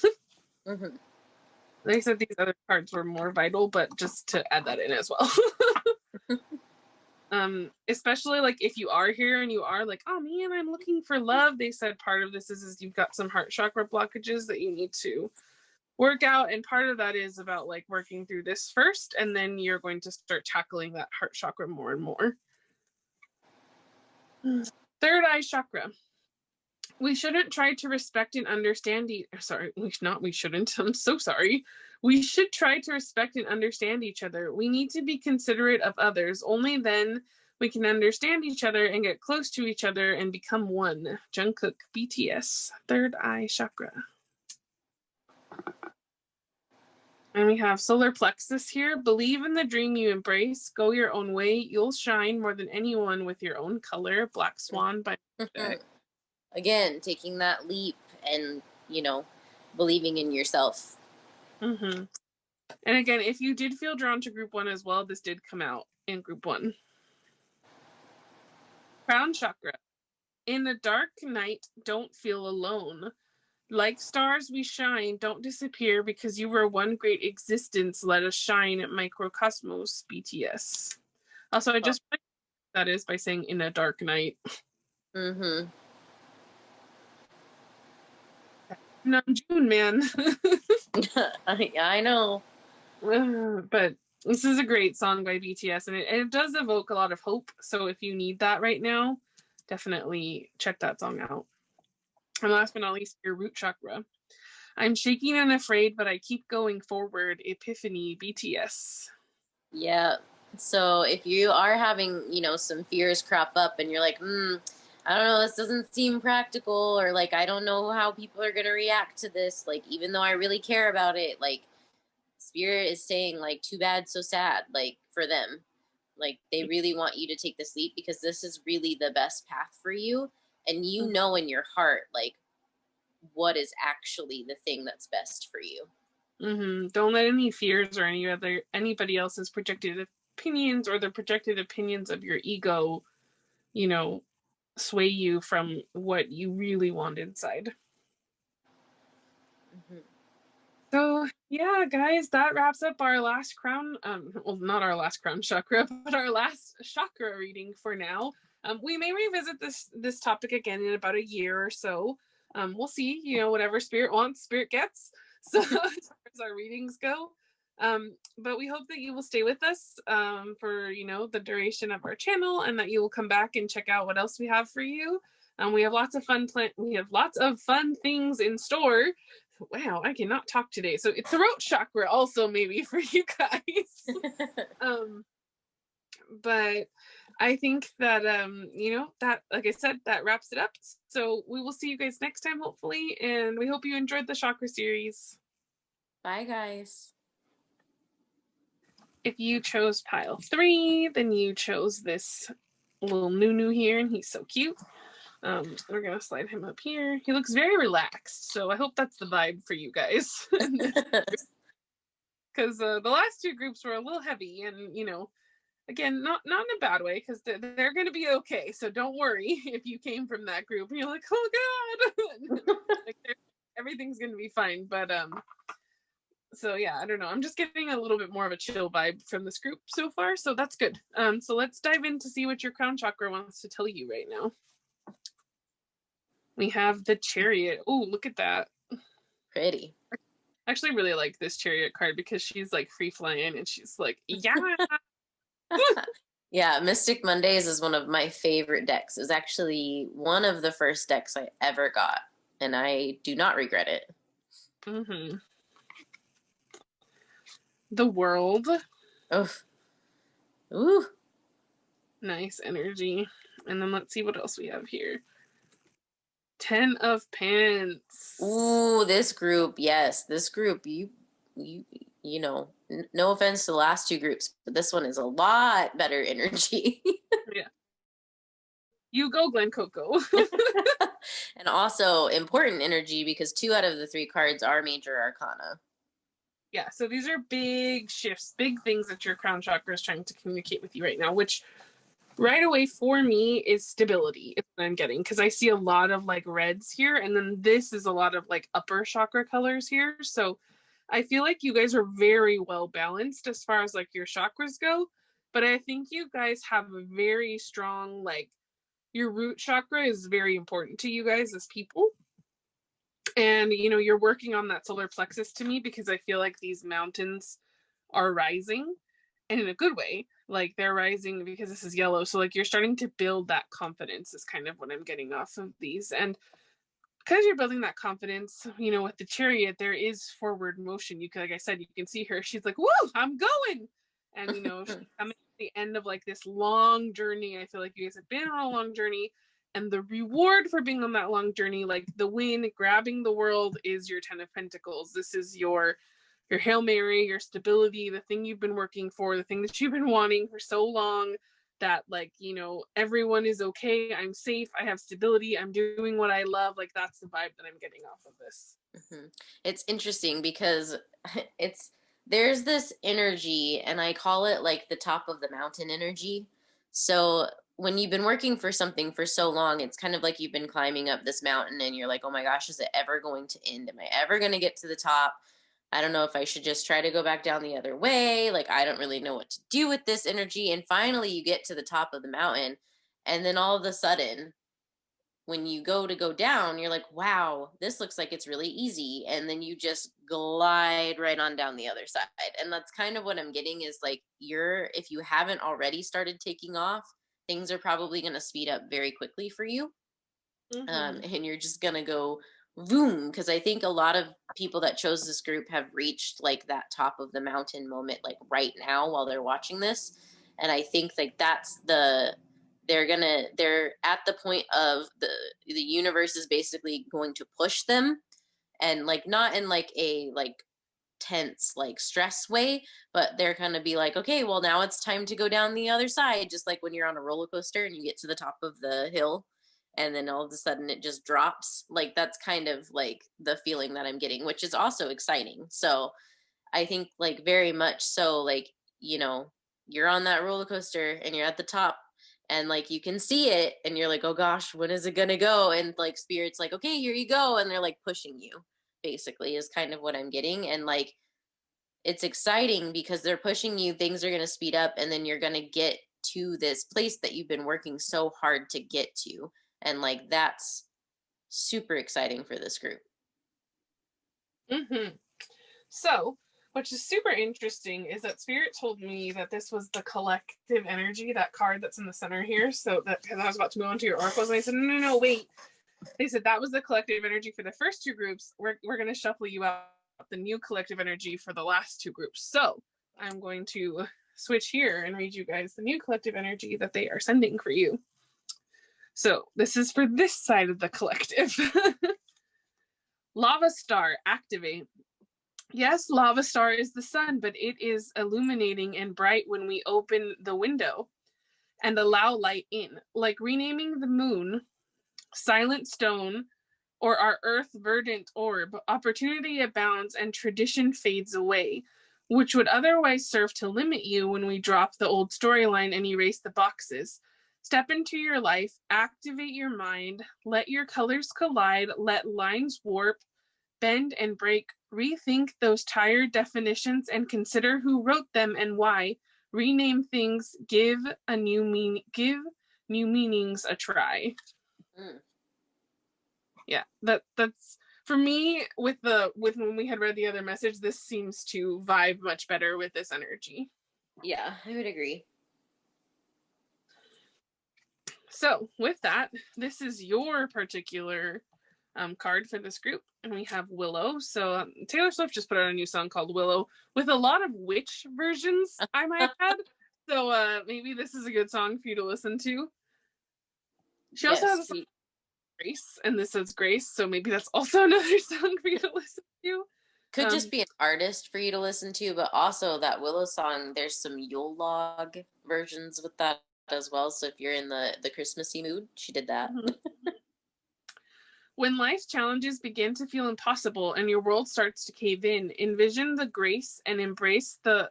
They said these other cards were more vital, but just to add that in as well. Especially like if you are here and you are like, oh man, I'm looking for love. They said part of this is you've got some heart chakra blockages that you need to work out. And part of that is about like working through this first, and then you're going to start tackling that heart chakra more and more. Third eye chakra. We shouldn't try to respect and understand we shouldn't. I'm so sorry. We should try to respect and understand each other. We need to be considerate of others. Only then we can understand each other and get close to each other and become one. Jungkook, BTS, third eye chakra. And we have solar plexus here. Believe in the dream you embrace. Go your own way. You'll shine more than anyone with your own color. Black Swan by Again, taking that leap and, believing in yourself. And again, if you did feel drawn to group one as well, this did come out in group one. Crown chakra. In the dark night, don't feel alone. Like stars, we shine. Don't disappear because you were one great existence. Let us shine, microcosmos, BTS. Also, I just that is by saying in a dark night. Namjoon, man. Yeah, I know. But this is a great song by BTS, and it does evoke a lot of hope. So if you need that right now, definitely check that song out. And last but not least, your root chakra. I'm shaking and afraid, but I keep going forward. Epiphany, BTS. Yeah. So if you are having, some fears crop up and you're like, I don't know, this doesn't seem practical, or like, I don't know how people are going to react to this. Like, even though I really care about it, like, Spirit is saying, like, too bad, so sad, like, for them. Like, they really want you to take this leap because this is really the best path for you. And you know in your heart, like, what is actually the thing that's best for you. Don't let any fears or anybody else's projected opinions or the projected opinions of your ego, sway you from what you really want inside. So yeah, guys, that wraps up our last crown. Well, not our last crown chakra, but our last chakra reading for now. We may revisit this topic again in about a year or so. We'll see. Whatever Spirit wants, Spirit gets. So as far as our readings go, but we hope that you will stay with us for the duration of our channel, and that you will come back and check out what else we have for you. We have lots of fun things in store. Wow, I cannot talk today. So it's throat chakra also maybe for you guys. But I think that that, like I said, that wraps it up. So we will see you guys next time, hopefully, and we hope you enjoyed the chakra series. Bye, guys. If you chose pile 3, then you chose this little Nunu here, and he's so cute. We're gonna slide him up here. He looks very relaxed, so I hope that's the vibe for you guys. Because the last two groups were a little heavy, and you know, again, not in a bad way, because they're gonna be okay. So don't worry if you came from that group and you're like, oh god, like, everything's gonna be fine. But so yeah, I don't know. I'm just getting a little bit more of a chill vibe from this group so far, so that's good. So let's dive in to see what your crown chakra wants to tell you right now. We have the Chariot. Oh, look at that. Pretty. I actually really like this Chariot card because she's like free flying and she's like, yeah. Yeah, Mystic Mondays is one of my favorite decks. It was actually one of the first decks I ever got, and I do not regret it. Mm-hmm. The World. Oh, ooh, Nice energy. And then let's see what else we have here. 10 of Pants. ooh, this group, yes, this group. You know, no offense to the last two groups, but this one is a lot better energy. Yeah. You go, Glen Coco. And also important energy because 2 out of the 3 cards are major arcana. Yeah, so these are big shifts, big things that your crown chakra is trying to communicate with you right now, which right away for me is stability. Is what I'm getting, because I see a lot of like reds here, and then this is a lot of like upper chakra colors here. So I feel like you guys are very well balanced as far as like your chakras go, but I think you guys have a very strong, like, your root chakra is very important to you guys as people. And you know, you're working on that solar plexus to me, because I feel like these mountains are rising, and in a good way. Like, they're rising because this is yellow, so like you're starting to build that confidence is kind of what I'm getting off of these. And because you're building that confidence, you know, with the Chariot, there is forward motion. You can, like I said, you can see her, she's like, woo, I'm going. And you know, she's coming to the end of like this long journey. I feel like you guys have been on a long journey, and the reward for being on that long journey, like the win, grabbing the world, is your 10 of Pentacles. This is your Hail Mary, your stability, the thing you've been working for, the thing that you've been wanting for so long, that like, you know, everyone is okay, I'm safe, I have stability, I'm doing what I love. Like, that's the vibe that I'm getting off of this. Mm-hmm. It's interesting because there's this energy, and I call it like the top of the mountain energy. So when you've been working for something for so long, it's kind of like you've been climbing up this mountain and you're like, oh my gosh, is it ever going to end? Am I ever going to get to the top? I don't know if I should just try to go back down the other way. Like, I don't really know what to do with this energy. And finally you get to the top of the mountain, and then all of a sudden, when you go to go down, you're like, wow, this looks like it's really easy. And then you just glide right on down the other side. And that's kind of what I'm getting, is like, if you haven't already started taking off, things are probably going to speed up very quickly for you. Mm-hmm. And you're just going to go boom. Because I think a lot of people that chose this group have reached like that top of the mountain moment, like right now while they're watching this. And I think like they're at the point of the universe is basically going to push them, and like not in like a like tense like stress way, but they're going to be like, okay, well now it's time to go down the other side, just like when you're on a roller coaster and you get to the top of the hill and then all of a sudden it just drops. Like, that's kind of like the feeling that I'm getting, which is also exciting. So I think like very much so, like, you know, you're on that roller coaster and you're at the top, and like you can see it and you're like, oh gosh, when is it gonna go? And like spirit's like, okay, here you go, and they're like pushing you, basically, is kind of what I'm getting. And like, it's exciting because they're pushing you, things are gonna speed up, and then you're gonna get to this place that you've been working so hard to get to. And like, that's super exciting for this group. Mm-hmm. So, which is super interesting, is that Spirit told me that this was the collective energy, that card that's in the center here. So that, because I was about to move on to your oracles, and I said, no, wait. They said that was the collective energy for the first two groups. We're going to shuffle you out the new collective energy for the last two groups. So I'm going to switch here and read you guys the new collective energy that they are sending for you. So this is for this side of the collective. Lava Star, activate. Yes, Lava Star is the sun, but it is illuminating and bright when we open the window. and allow light in, like renaming the moon Silent Stone or our earth verdant orb. Opportunity abounds and tradition fades away, which would otherwise serve to limit you when we drop the old storyline and erase the boxes. Step into your life, activate your mind, let your colors collide, let lines warp, bend and break, rethink those tired definitions and consider who wrote them and why. Rename things, give new meanings a try. Yeah, that's for me with when we had read the other message, this seems to vibe much better with this energy. Yeah, I would agree. So with that, this is your particular card for this group, and we have Willow. So Taylor Swift just put out a new song called Willow with a lot of witch versions, I might add. So maybe this is a good song for you to listen to. She also has a song Grace, and this says Grace, so maybe that's also another song for you to listen to. Could just be an artist for you to listen to, but also that Willow song, there's some Yule log versions with that as well. So if you're in the Christmassy mood, she did that. When life's challenges begin to feel impossible and your world starts to cave in, envision the grace and embrace of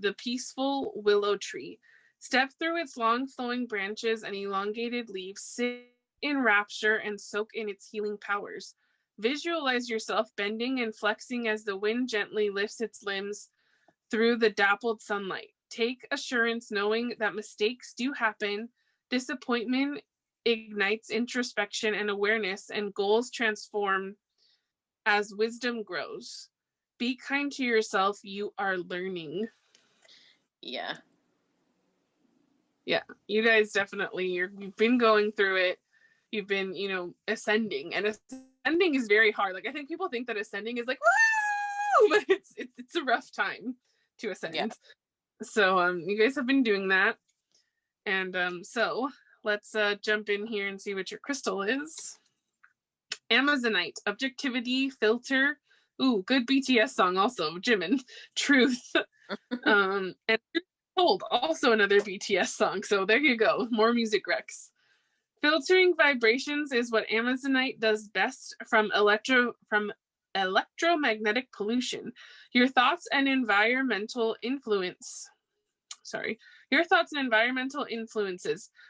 the peaceful willow tree. Step through its long flowing branches and elongated leaves, sit in rapture and soak in its healing powers. Visualize yourself bending and flexing as the wind gently lifts its limbs through the dappled sunlight. Take assurance knowing that mistakes do happen, disappointment ignites introspection and awareness, and goals transform as wisdom grows. Be kind to yourself, you are learning. Yeah. Yeah, you guys definitely, you've been going through it. You've been, ascending, and ascending is very hard. Like, I think people think that ascending is like, woo! But it's a rough time to ascend. Yeah. So, you guys have been doing that. And so let's jump in here and see what your crystal is. Amazonite, objectivity, filter. Ooh, good BTS song also, Jimin. Truth. And Cold, also another BTS song. So there you go, more music recs. Filtering vibrations is what Amazonite does best from electromagnetic pollution. Your thoughts and environmental influences.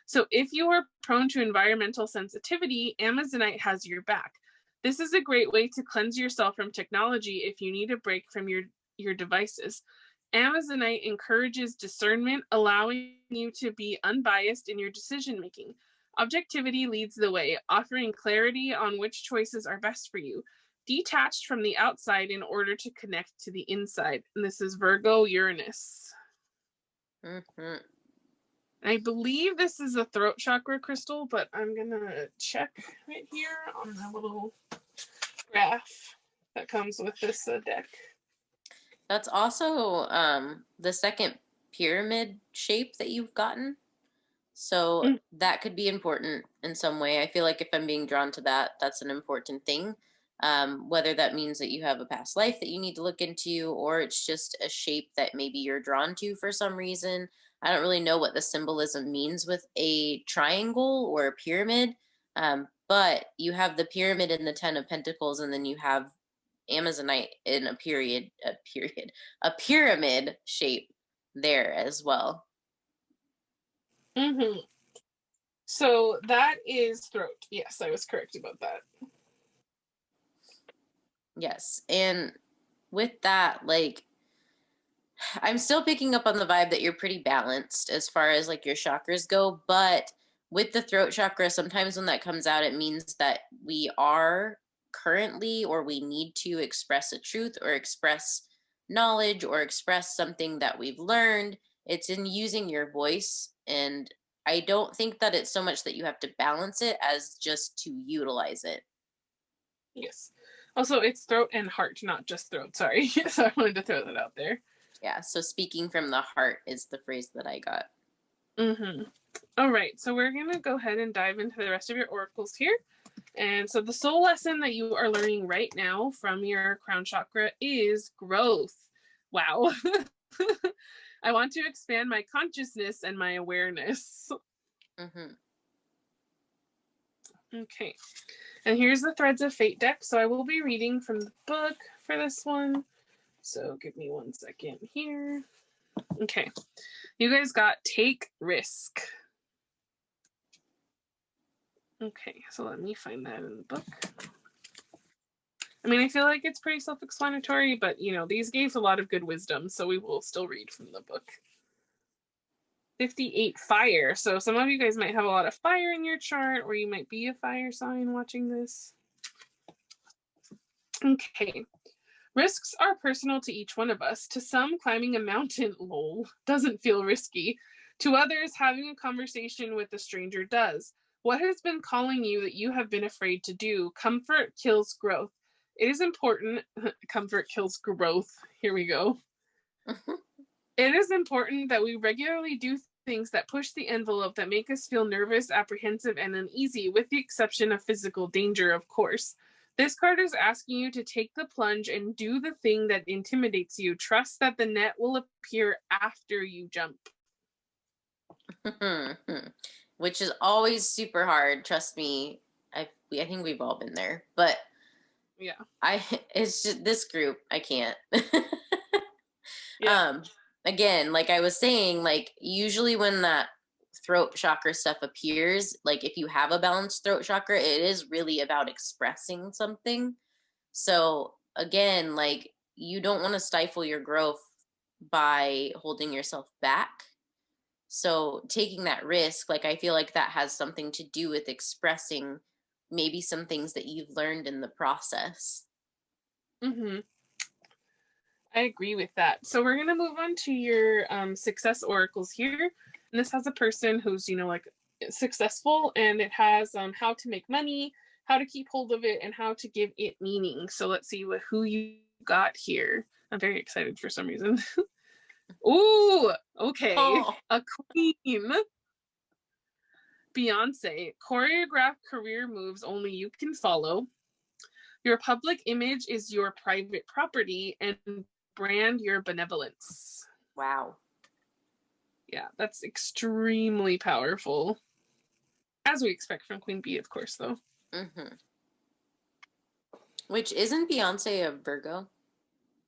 So if you are prone to environmental sensitivity, Amazonite has your back. This is a great way to cleanse yourself from technology if you need a break from your devices. Amazonite encourages discernment, allowing you to be unbiased in your decision-making. Objectivity leads the way, offering clarity on which choices are best for you. Detached from the outside in order to connect to the inside. And this is Virgo Uranus. Mm-hmm. I believe this is a throat chakra crystal, but I'm gonna check right here on the little graph that comes with this deck. That's also the second pyramid shape that you've gotten. So that could be important in some way. I feel like if I'm being drawn to that, that's an important thing. Whether that means that you have a past life that you need to look into, or it's just a shape that maybe you're drawn to for some reason. I don't really know what the symbolism means with a triangle or a pyramid, but you have the pyramid and the 10 of Pentacles, and then you have Amazonite in a pyramid shape there as well. Mm-hmm. So that is throat. Yes, I was correct about that. Yes, and with that, like, I'm still picking up on the vibe that you're pretty balanced as far as like your chakras go, but with the throat chakra, sometimes when that comes out, it means that we are currently, or we need to express a truth or express knowledge or express something that we've learned. It's in using your voice, and I don't think that it's so much that you have to balance it as just to utilize it. Yes. Also, it's throat and heart, not just throat. Sorry. So I wanted to throw that out there. Yeah. So speaking from the heart is the phrase that I got. Mm-hmm. All right. So we're going to go ahead and dive into the rest of your oracles here. And so the soul lesson that you are learning right now from your crown chakra is growth. Wow. I want to expand my consciousness and my awareness. Mm-hmm. Okay. And here's the Threads of Fate deck. So I will be reading from the book for this one. So give me 1 second here. Okay. You guys got Take Risk. Okay, so let me find that in the book. I mean, I feel like it's pretty self-explanatory, but, you know, these gave a lot of good wisdom, so we will still read from the book. 58 Fire. So some of you guys might have a lot of fire in your chart, or you might be a fire sign watching this. Okay. Risks are personal to each one of us. To some, climbing a mountain, lol, doesn't feel risky. To others, having a conversation with a stranger does. What has been calling you that you have been afraid to do? Comfort kills growth. It is important. Comfort kills growth. Here we go. It is important that we regularly do things that push the envelope, that make us feel nervous, apprehensive, and uneasy, with the exception of physical danger, of course. This card is asking you to take the plunge and do the thing that intimidates you. Trust that the net will appear after you jump. Which is always super hard. Trust me. I think we've all been there. But yeah, it's just this group. I can't. Yeah. Again, like I was saying, like usually when that throat chakra stuff appears, like if you have a balanced throat chakra, it is really about expressing something. So again, like you don't want to stifle your growth by holding yourself back. So taking that risk, like I feel like that has something to do with expressing maybe some things that you've learned in the process. Mm-hmm. I agree with that. So we're going to move on to your success oracles here. And this has a person who's, you know, like successful, and it has how to make money, how to keep hold of it, and how to give it meaning. So let's see who you got here. I'm very excited for some reason. Ooh, okay. Oh. A queen. Beyonce. Choreograph career moves only you can follow. Your public image is your private property, and brand your benevolence. Wow. Yeah, that's extremely powerful. As we expect from Queen Bee, of course, though. Mm-hmm. Which, isn't Beyonce a Virgo?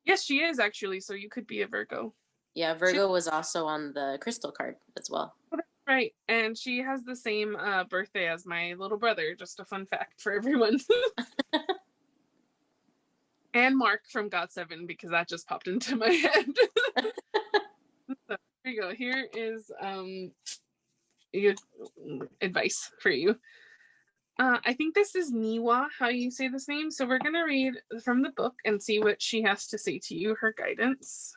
Yes, she is, actually, so you could be a Virgo. Yeah, Virgo was also on the crystal card as well. Right, and she has the same birthday as my little brother. Just a fun fact for everyone. And Mark from GOT7, because that just popped into my head. So here you go. Here is advice for you. I think this is Niwa, how you say this name. So we're going to read from the book and see what she has to say to you, her guidance.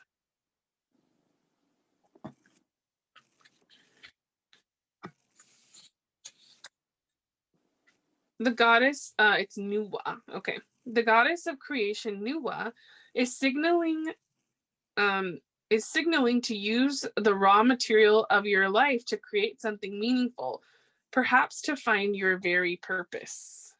The goddess, it's Nuwa. Okay. The goddess of creation, Nuwa, is signaling to use the raw material of your life to create something meaningful, perhaps to find your very purpose.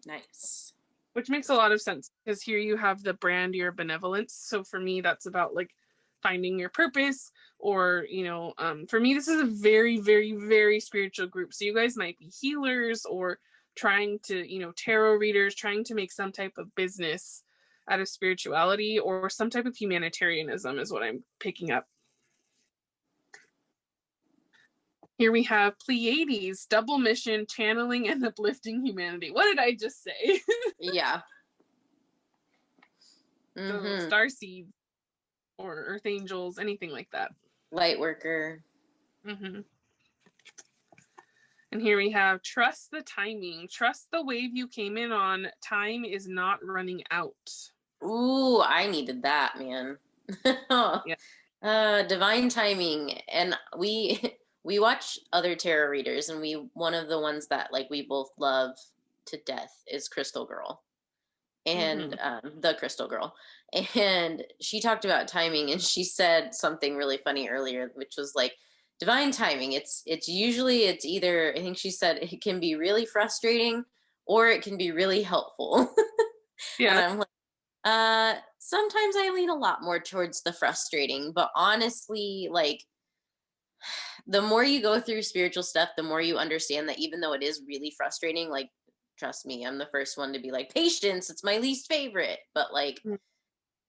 Nice. Which makes a lot of sense, because here you have the brand your benevolence. So for me, that's about like finding your purpose, or, you know, for me, this is a very, very, very spiritual group. So you guys might be healers, or trying to, you know, tarot readers, trying to make some type of business out of spirituality, or some type of humanitarianism is what I'm picking up. Here we have Pleiades, double mission, channeling and uplifting humanity. What did I just say? Yeah. Mm-hmm. So starseeds or earth angels, anything like that. Light worker. Mm-hmm. And here we have trust the timing. Trust the wave you came in on. Time is not running out. Ooh, I needed that, man. Yeah. Divine timing. And we watch other tarot readers, and one of the ones that like we both love to death is Crystal Girl. And the Crystal Girl. And she talked about timing, and she said something really funny earlier, which was like, divine timing, it's either, I think she said, it can be really frustrating or it can be really helpful. Yeah. And Sometimes I lean a lot more towards the frustrating, but honestly, like, the more you go through spiritual stuff, the more you understand that even though it is really frustrating, like, trust me, I'm the first one to be like, patience, it's my least favorite. But like, Mm.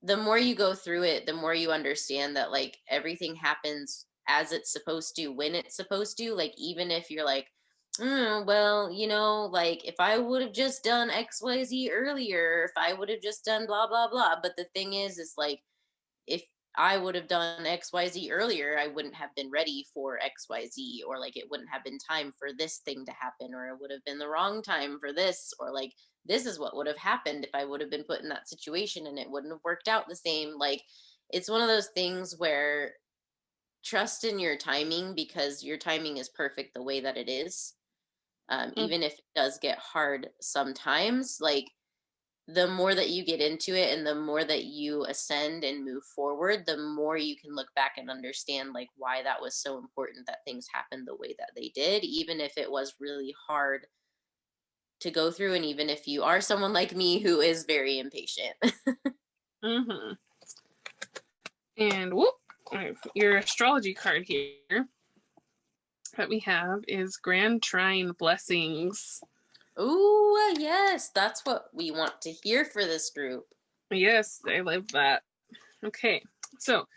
the more you go through it, the more you understand that like everything happens as it's supposed to, when it's supposed to. Like, even if you're like, well, like if I would have just done XYZ earlier, if I would have just done blah, blah, blah. But the thing is like, if I would have done XYZ earlier, I wouldn't have been ready for XYZ, or like it wouldn't have been time for this thing to happen, or it would have been the wrong time for this, or like this is what would have happened if I would have been put in that situation and it wouldn't have worked out the same. Like, it's one of those things where trust in your timing, because your timing is perfect the way that it is. Mm. Even if it does get hard sometimes, like, the more that you get into it and the more that you ascend and move forward, the more you can look back and understand like why that was so important that things happened the way that they did, even if it was really hard to go through, and even if you are someone like me who is very impatient. Mm-hmm. And whoop, your astrology card here that we have is Grand Trine Blessings. Oh, yes, that's what we want to hear for this group. Yes, I love that. Okay, so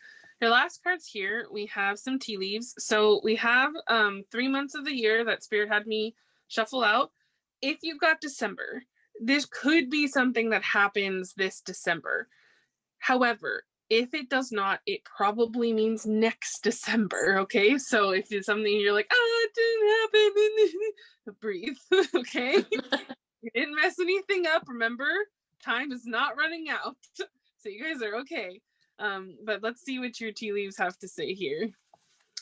your last cards here, we have some tea leaves. So we have 3 months of the year that Spirit had me shuffle out. If you've got December, this could be something that happens this December. However, if it does not, it probably means next December. Okay, so if it's something you're like, it didn't happen, breathe. Okay, you didn't mess anything up. Remember, time is not running out, so you guys are okay. But let's see what your tea leaves have to say here.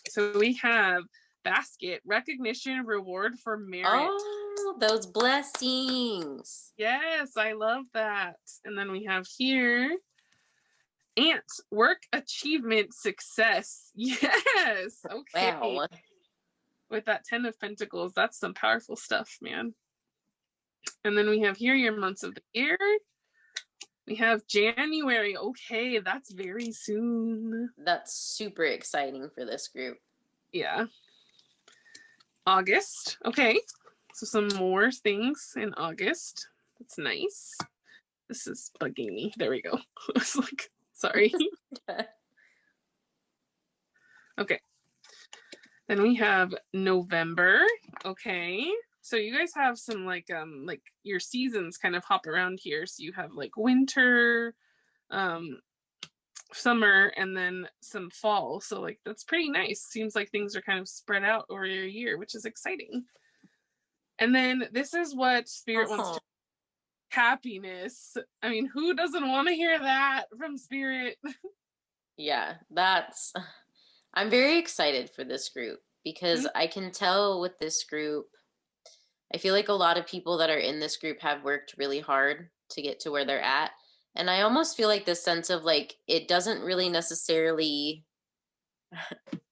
So we have basket, recognition, reward for merit. Oh, those blessings. Yes, I love that. And then we have here ant, work, achievement, success. Yes. Okay. Wow. With that 10 of Pentacles, that's some powerful stuff, man. And then we have here your months of the year. We have January. Okay, that's very soon. That's super exciting for this group. Yeah. August. Okay. So some more things in August. That's nice. This is bugging me. There we go. I was like, sorry. Okay. Then we have November. Okay. So you guys have some like your seasons kind of hop around here. So you have like winter, summer, and then some fall. So like that's pretty nice. Seems like things are kind of spread out over your year, which is exciting. And then this is what Spirit wants to happiness. I mean, who doesn't want to hear that from Spirit? Yeah, I'm very excited for this group because I can tell with this group, I feel like a lot of people that are in this group have worked really hard to get to where they're at. And I almost feel like this sense of like, it doesn't really necessarily,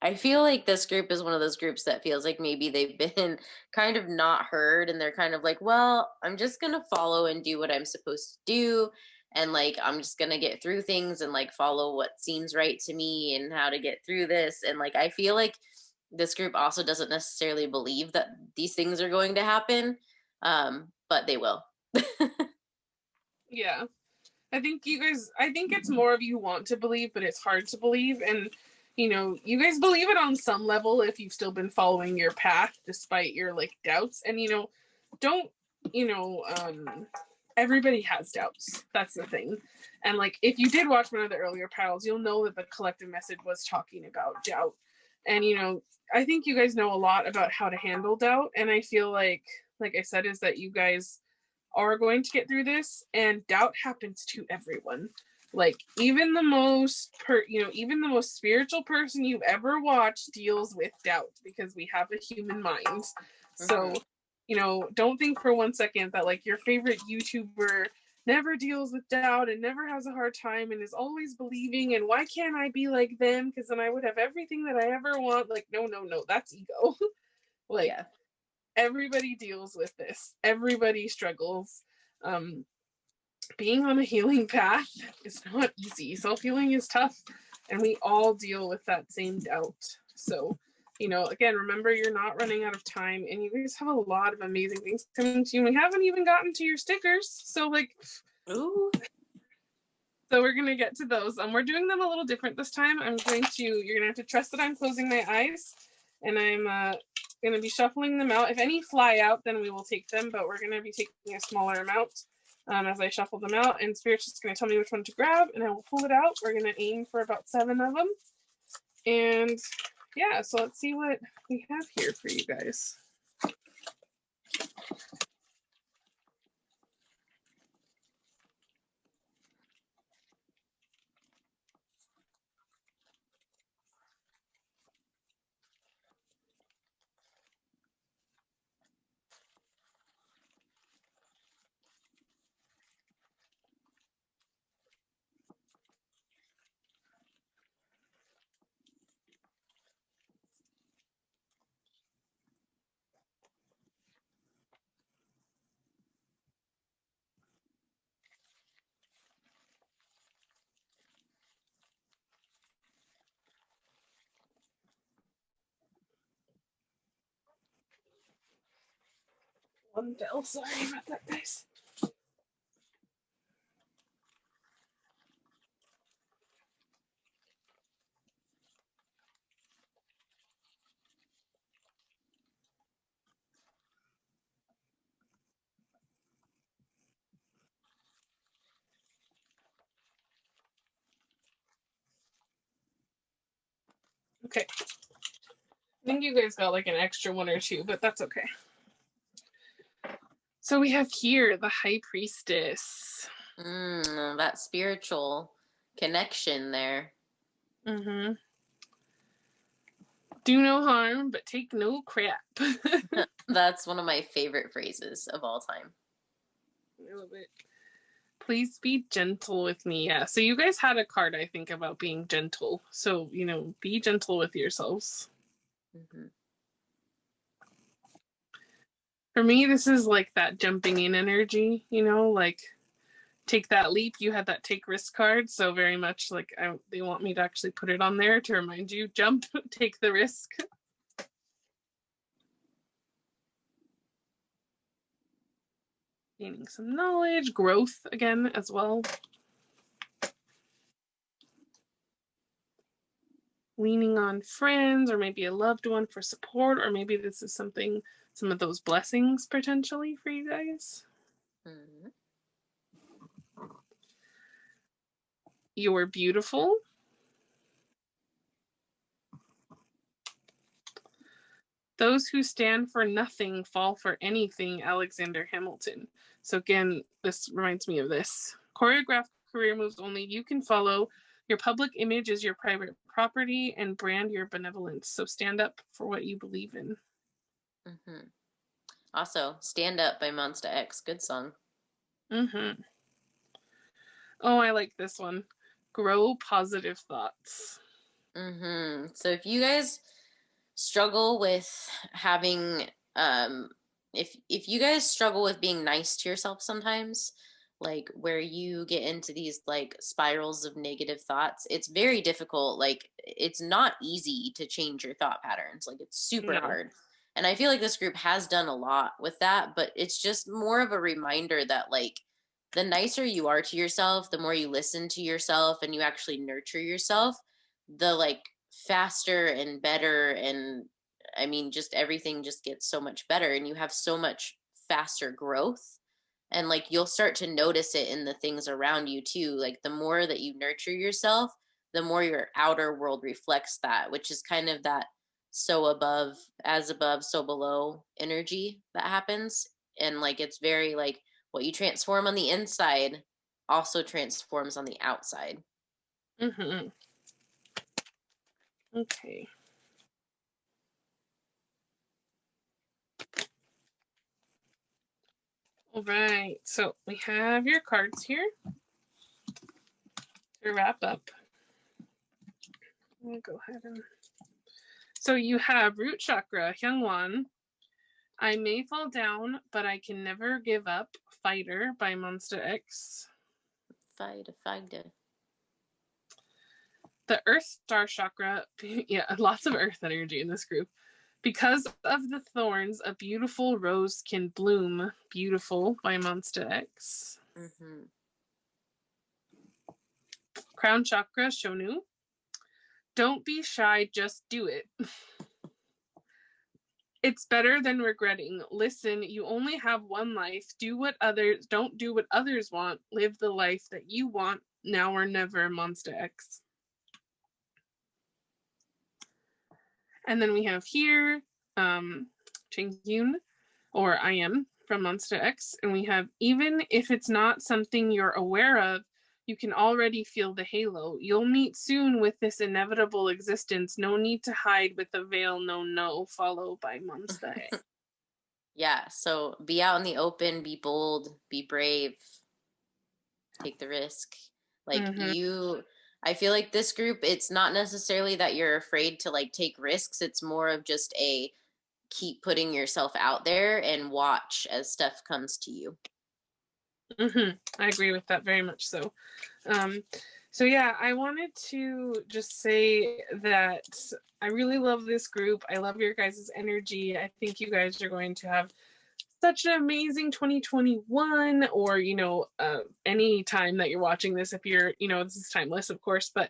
I feel like this group is one of those groups that feels like maybe they've been kind of not heard, and they're kind of like, well, I'm just going to follow and do what I'm supposed to do. And like, I'm just going to get through things and like follow what seems right to me and how to get through this. And like, I feel like this group also doesn't necessarily believe that these things are going to happen, but they will. Yeah. I think it's more of you want to believe, but it's hard to believe. And, you guys believe it on some level if you've still been following your path despite your like doubts. And, don't, everybody has doubts. That's the thing. And like, if you did watch one of the earlier panels, you'll know that the collective message was talking about doubt. And, I think you guys know a lot about how to handle doubt. And I feel like I said, is that you guys are going to get through this, and doubt happens to everyone. Like even the most spiritual person you've ever watched deals with doubt, because we have a human mind. So, don't think for one second that like your favorite YouTuber never deals with doubt and never has a hard time and is always believing, and why can't I be like them, because then I would have everything that I ever want. Like no, that's ego. Like yeah. Everybody deals with this. Everybody struggles. being on a healing path is not easy. Self-healing is tough, and we all deal with that same doubt. So, you know, again, remember you're not running out of time, and you guys have a lot of amazing things coming to you. We haven't even gotten to your stickers, so like, Ooh. so we're gonna get to those. We're doing them a little different this time. You're gonna have to trust that I'm closing my eyes, and I'm gonna be shuffling them out. If any fly out, then we will take them, but we're gonna be taking a smaller amount as I shuffle them out. And Spirit's just gonna tell me which one to grab, and I will pull it out. We're gonna aim for about 7 of them, and yeah. So let's see what we have here for you guys. One fell. Sorry about that, guys. Okay. I think you guys got like an extra one or two, but that's okay. So we have here the High Priestess. That spiritual connection there. Mm-hmm. Do no harm, but take no crap. That's one of my favorite phrases of all time. I love it. Please be gentle with me. Yeah. So you guys had a card, I think, about being gentle. So, you know, be gentle with yourselves. Mm-hmm. For me, this is like that jumping in energy, you know, like take that leap. You had that take risk card. So very much like they want me to actually put it on there to remind you, jump, take the risk. Gaining some knowledge, growth again as well. Leaning on friends or maybe a loved one for support, or maybe this is something, some of those blessings potentially for you guys. Mm-hmm. You're beautiful. Those who stand for nothing fall for anything, Alexander Hamilton. So again, this reminds me of this. Choreographed career moves only you can follow. Your public image is your private property, and brand your benevolence. So stand up for what you believe in. Mm-hmm. Also, Stand Up by MONSTA X. Good song. Mm-hmm. Oh, I like this one. Grow positive thoughts. Mm-hmm. So if you guys struggle with having if you guys struggle with being nice to yourself sometimes, like where you get into these like spirals of negative thoughts, it's very difficult. Like it's not easy to change your thought patterns. Like it's super hard. And I feel like this group has done a lot with that, but it's just more of a reminder that like the nicer you are to yourself, the more you listen to yourself and you actually nurture yourself, the like faster and better, and I mean just everything just gets so much better and you have so much faster growth, and like you'll start to notice it in the things around you too. Like the more that you nurture yourself, the more your outer world reflects that, which is kind of that so above, as above, so below energy that happens. And like it's very like what you transform on the inside also transforms on the outside. Mm-hmm. Okay. All right. So we have your cards here to wrap up. Let me go ahead and. So you have Root Chakra, Hyungwon. I may fall down, but I can never give up. Fighter by MONSTA X. Fighter. The Earth Star Chakra, yeah, lots of Earth energy in this group. Because of the thorns, a beautiful rose can bloom. Beautiful by MONSTA X. Mm-hmm. Crown Chakra, Shownu. Don't be shy, just do it. It's better than regretting. Listen, you only have one life. Don't do what others want. Live the life that you want. Now or never, MONSTA X. And then we have here Changyun, or I Am, from MONSTA X. And we have, even if it's not something you're aware of, you can already feel the halo. You'll meet soon with this inevitable existence. No need to hide with a veil. No. Followed by MONSTA X. Yeah, so be out in the open, be bold, be brave, take the risk. Like I feel like this group, it's not necessarily that you're afraid to like take risks. It's more of just a keep putting yourself out there and watch as stuff comes to you. I agree with that very much so. So yeah, I wanted to just say that I really love this group. I love your guys' energy. I think you guys are going to have such an amazing 2021, or any time that you're watching this. If you're, this is timeless, of course, but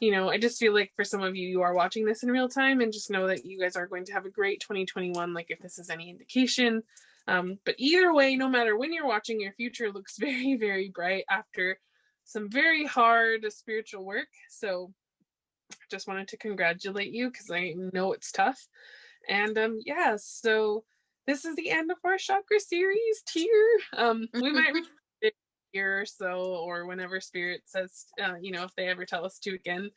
I just feel like for some of you are watching this in real time, and just know that you guys are going to have a great 2021, like if this is any indication. But either way, no matter when you're watching, your future looks very, very bright after some very hard spiritual work. So just wanted to congratulate you, because I know it's tough. And yeah, so this is the end of our chakra series tier. We might reach it here or so, or whenever Spirit says, if they ever tell us to again.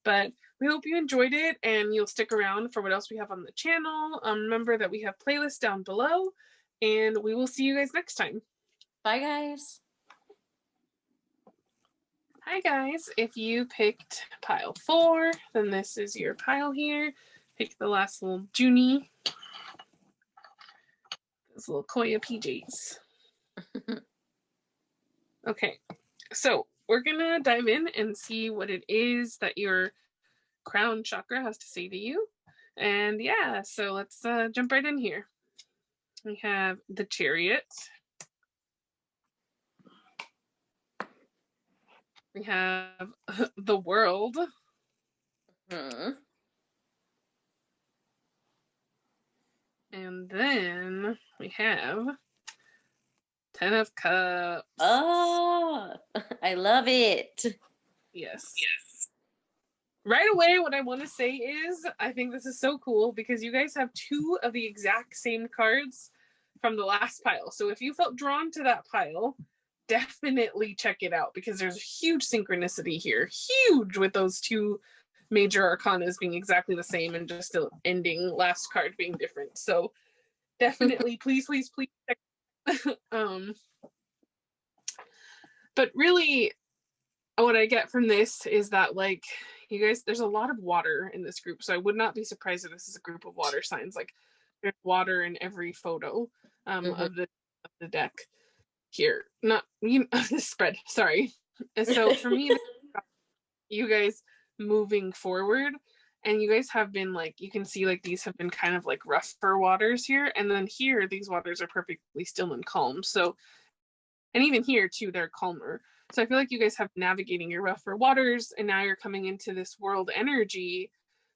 But we hope you enjoyed it, and you'll stick around for what else we have on the channel. Remember that we have playlists down below, and we will see you guys next time. Bye, guys. Hi, guys. If you picked pile 4, then this is your pile here. Pick the last little Junie. Those little Koya PJs. Okay, so we're gonna dive in and see what it is that your crown chakra has to say to you. And yeah, so let's jump right in here. We have the Chariot. We have the World. And then we have 10 of Cups. Oh, I love it. Yes. Right away, what I want to say is, I think this is so cool because you guys have 2 of the exact same cards from the last pile. So if you felt drawn to that pile, definitely check it out, because there's huge synchronicity here. Huge, with those 2 major arcanas being exactly the same and just the ending last card being different. So definitely, please check. But really, what I get from this is that, like, you guys, there's a lot of water in this group, so I would not be surprised if this is a group of water signs. Like, there's water in every photo of the deck here, not this spread. Sorry. So for me, you guys moving forward, and you guys have been, like, you can see, like, these have been kind of like rougher waters here, and then here these waters are perfectly still and calm. So, and even here too, they're calmer. So I feel like you guys have navigating your rougher waters, and now you're coming into this world energy,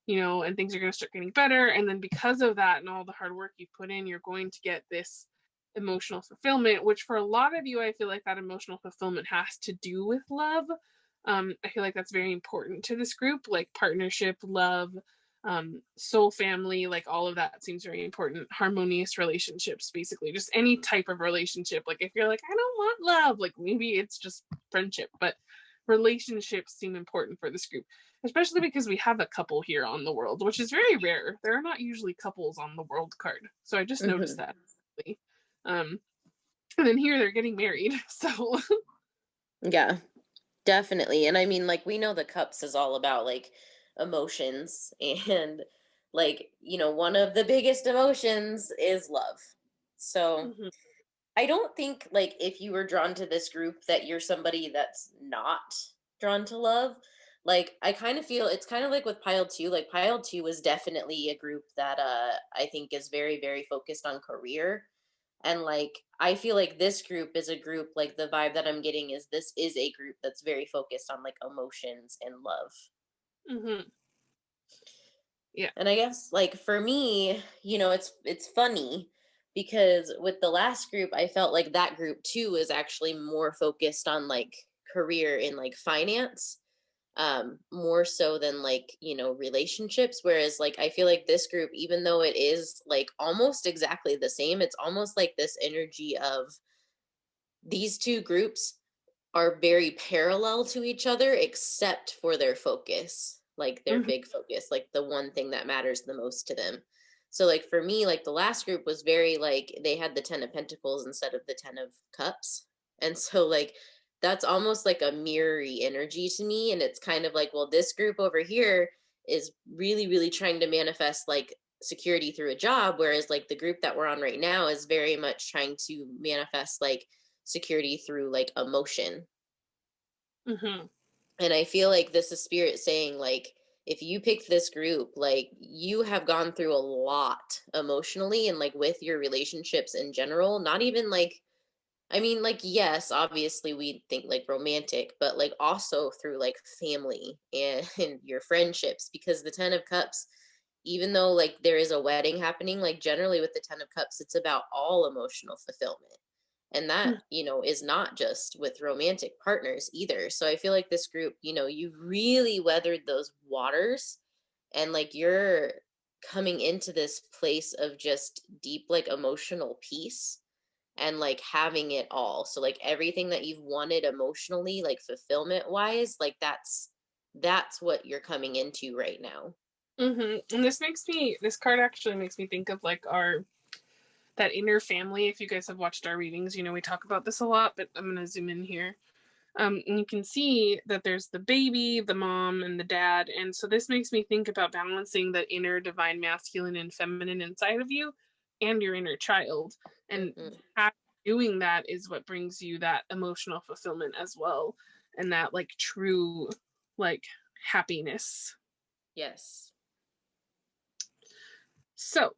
and things are going to start getting better. And then because of that and all the hard work you put in, you're going to get this emotional fulfillment, which for a lot of you, I feel like that emotional fulfillment has to do with love. I feel like that's very important to this group, like partnership, love, soul family, like all of that seems very important. Harmonious relationships, basically just any type of relationship. Like if you're like, I don't want love, like maybe it's just friendship, but relationships seem important for this group, especially because we have a couple here on the world, which is very rare. There are not usually couples on the world card, so I just noticed that. And then here they're getting married, so yeah, definitely. And I mean, like, we know the cups is all about like emotions, and like, one of the biggest emotions is love. So I don't think like if you were drawn to this group that you're somebody that's not drawn to love. Like I kind of feel it's kind of like with pile 2. Like pile 2 was definitely a group that I think is very very focused on career. And like I feel like this group is a group, like the vibe that I'm getting is this is a group that's very focused on like emotions and love. Mm-hmm. Yeah. And I guess like for me, it's funny because with the last group, I felt like that group too is actually more focused on like career in like finance, more so than like, relationships. Whereas like I feel like this group, even though it is like almost exactly the same, it's almost like this energy of these two groups are very parallel to each other except for their focus, like their Mm-hmm. big focus, like the one thing that matters the most to them. So like for me, like the last group was very like they had the 10 of pentacles instead of the 10 of cups. And so like that's almost like a mirrory energy to me, and it's kind of like, well, this group over here is really really trying to manifest like security through a job, whereas like the group that we're on right now is very much trying to manifest like security through like emotion. Mm-hmm. And I feel like this is spirit saying, like, if you picked this group, like, you have gone through a lot emotionally and, like, with your relationships in general. Not even like, I mean, like, yes, obviously we think like romantic, but like also through like family and, and your friendships, because the 10 of Cups, even though like there is a wedding happening, like, generally with the 10 of Cups, it's about all emotional fulfillment. And that, is not just with romantic partners either. So I feel like this group, you've really weathered those waters, and like you're coming into this place of just deep like emotional peace and like having it all. So like everything that you've wanted emotionally, like fulfillment wise, like that's what you're coming into right now. Mm-hmm. And this card actually makes me think of like that inner family. If you guys have watched our readings, we talk about this a lot, but I'm going to zoom in here. And you can see that there's the baby, the mom, and the dad. And so this makes me think about balancing the inner divine masculine and feminine inside of you and your inner child. And Hmm. doing that is what brings you that emotional fulfillment as well. And that like true like happiness. Yes. So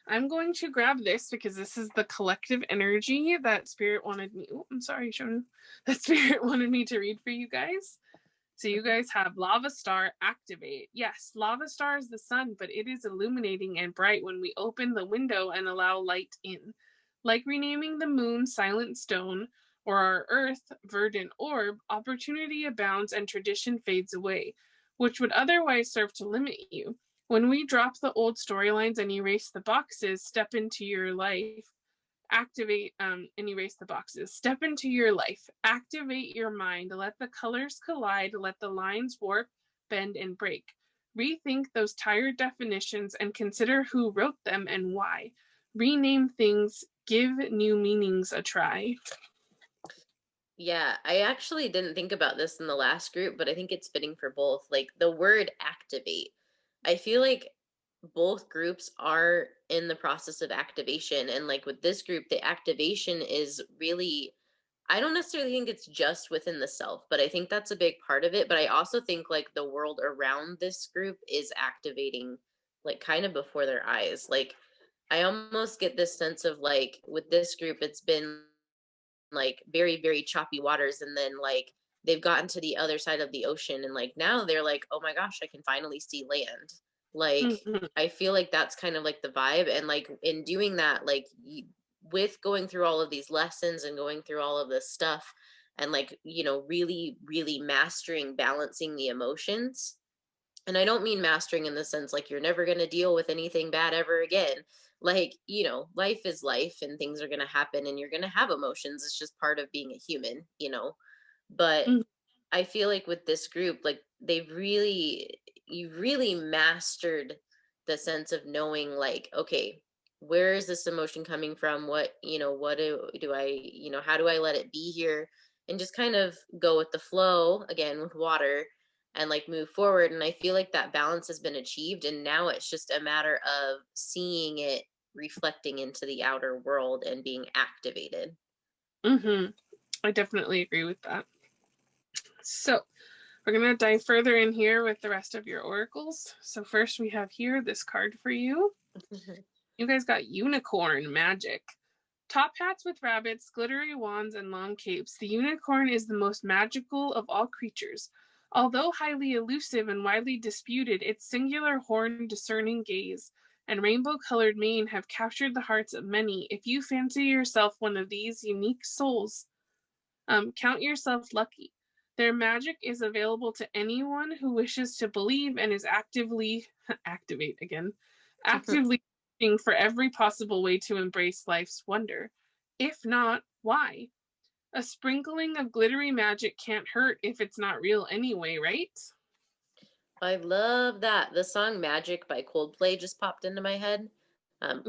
I'm going to grab this because this is the collective energy that Spirit wanted me. Oh, I'm sorry, Shownu. That Spirit wanted me to read for you guys. So you Hmm. guys have Lava Star activate. Yes, Lava Star is the sun, but it is illuminating and bright when we open the window and allow light in. Like renaming the moon Silent Stone or our earth Verdant Orb, opportunity abounds and tradition fades away, which would otherwise serve to limit you. When we drop the old storylines and erase the boxes, step into your life, activate and erase the boxes. Step into your life, activate your mind, let the colors collide, let the lines warp, bend, and break. Rethink those tired definitions and consider who wrote them and why. Rename things, give new meanings a try. Yeah, I actually didn't think about this in the last group, but I think it's fitting for both. Like the word activate, I feel like both groups are in the process of activation. And like with this group, the activation is really, I don't necessarily think it's just within the self, but I think that's a big part of it. But I also think like the world around this group is activating like kind of before their eyes. Like I almost get this sense of like with this group, it's been like very very choppy waters, and then like they've gotten to the other side of the ocean, and like now they're like, oh my gosh, I can finally see land. Like Mhm. I feel like that's kind of like the vibe, and like in doing that, like with going through all of these lessons and going through all of this stuff, and like really really mastering balancing the emotions. And I don't mean mastering in the sense like you're never going to deal with anything bad ever again. Like, life is life and things are going to happen and you're going to have emotions. It's just part of being a human. But Mhm. I feel like with this group, like you've really mastered the sense of knowing, like, okay, where is this emotion coming from? What do I, how do I let it be here? And just kind of go with the flow again with water and like move forward. And I feel like that balance has been achieved. And now it's just a matter of seeing it reflecting into the outer world and being activated. I definitely agree with that. So we're going to dive further in here with the rest of your oracles. So first we have here this card for you. You guys got unicorn magic. Top hats with rabbits, glittery wands, and long capes, the unicorn is the most magical of all creatures. Although highly elusive and widely disputed, its singular horn-discerning gaze and rainbow-colored mane have captured the hearts of many. If you fancy yourself one of these unique souls, count yourself lucky. Their magic is available to anyone who wishes to believe and is actively looking for every possible way to embrace life's wonder. If not, why? A sprinkling of glittery magic can't hurt if it's not real anyway, right? I love that. The song Magic by Coldplay just popped into my head.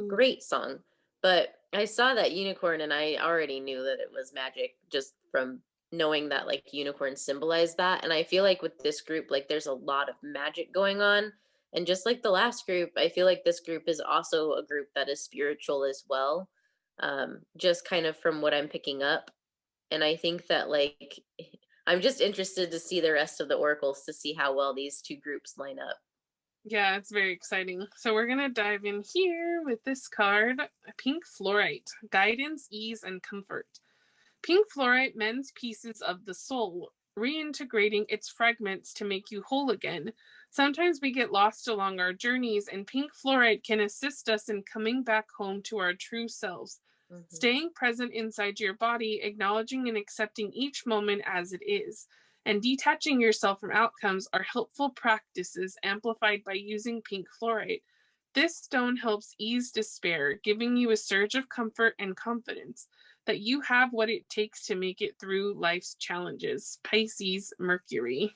Great song. But I saw that unicorn and I already knew that it was magic just from knowing that like unicorns symbolize that. And I feel like with this group, like there's a lot of magic going on. And just like the last group, I feel like this group is also a group that is spiritual as well. Just kind of from what I'm picking up. And I think that like I'm just interested to see the rest of the oracles to see how well these two groups line up. Yeah, it's very exciting. So we're going to dive in here with this card, Pink Fluorite, Guidance, Ease, and Comfort. Pink Fluorite mends pieces of the soul, reintegrating its fragments to make you whole again. Sometimes we get lost along our journeys, and Pink Fluorite can assist us in coming back home to our true selves. Staying present inside your body, acknowledging and accepting each moment as it is, and detaching yourself from outcomes are helpful practices amplified by using Pink Fluorite. This stone helps ease despair, giving you a surge of comfort and confidence that you have what it takes to make it through life's challenges. Pisces, Mercury.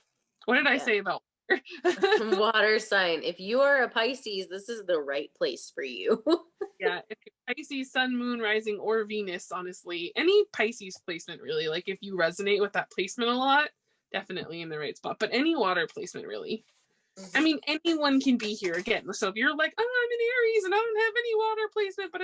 What did I say about water sign? If you are a Pisces, this is the right place for you. Yeah, if you're Pisces, Sun, Moon, Rising, or Venus, honestly, any Pisces placement really, like if you resonate with that placement a lot, definitely in the right spot. But any water placement really. I mean, anyone can be here again. So if you're like, oh, I'm in Aries and I don't have any water placement, but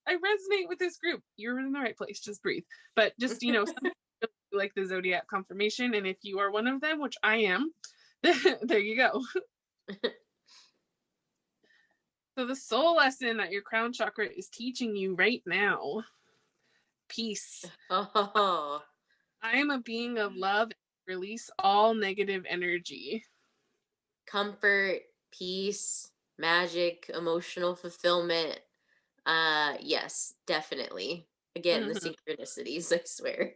I resonate with this group, you're in the right place. Just breathe. But just, some people like the zodiac confirmation, and if you are one of them, which I am, there you go. So the soul lesson that your crown chakra is teaching you right now, peace. I am a being of love. Release all negative energy. Comfort, peace, magic, emotional fulfillment. Yes, definitely. Again, the synchronicities, I swear.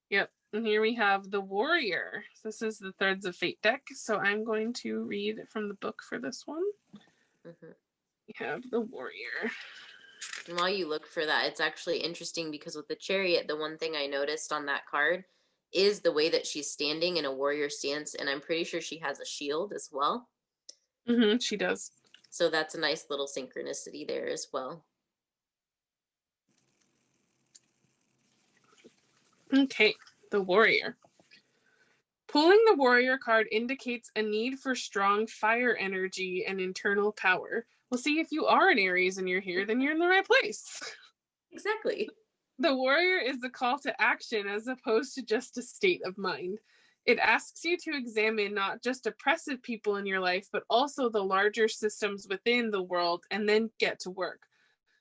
Yep. And here we have the warrior. This is the Threads of Fate deck. So I'm going to read from the book for this one. We have the warrior. And while you look for that, it's actually interesting because with the chariot, the one thing I noticed on that card is the way that she's standing in a warrior stance. And I'm pretty sure she has a shield as well. She does. So that's a nice little synchronicity there as well. Okay, the warrior. Pulling the warrior card indicates a need for strong fire energy and internal power. Well, see, if you are an Aries and you're here, then you're in the right place. Exactly. The warrior is the call to action as opposed to just a state of mind. It asks you to examine not just oppressive people in your life, but also the larger systems within the world and then get to work.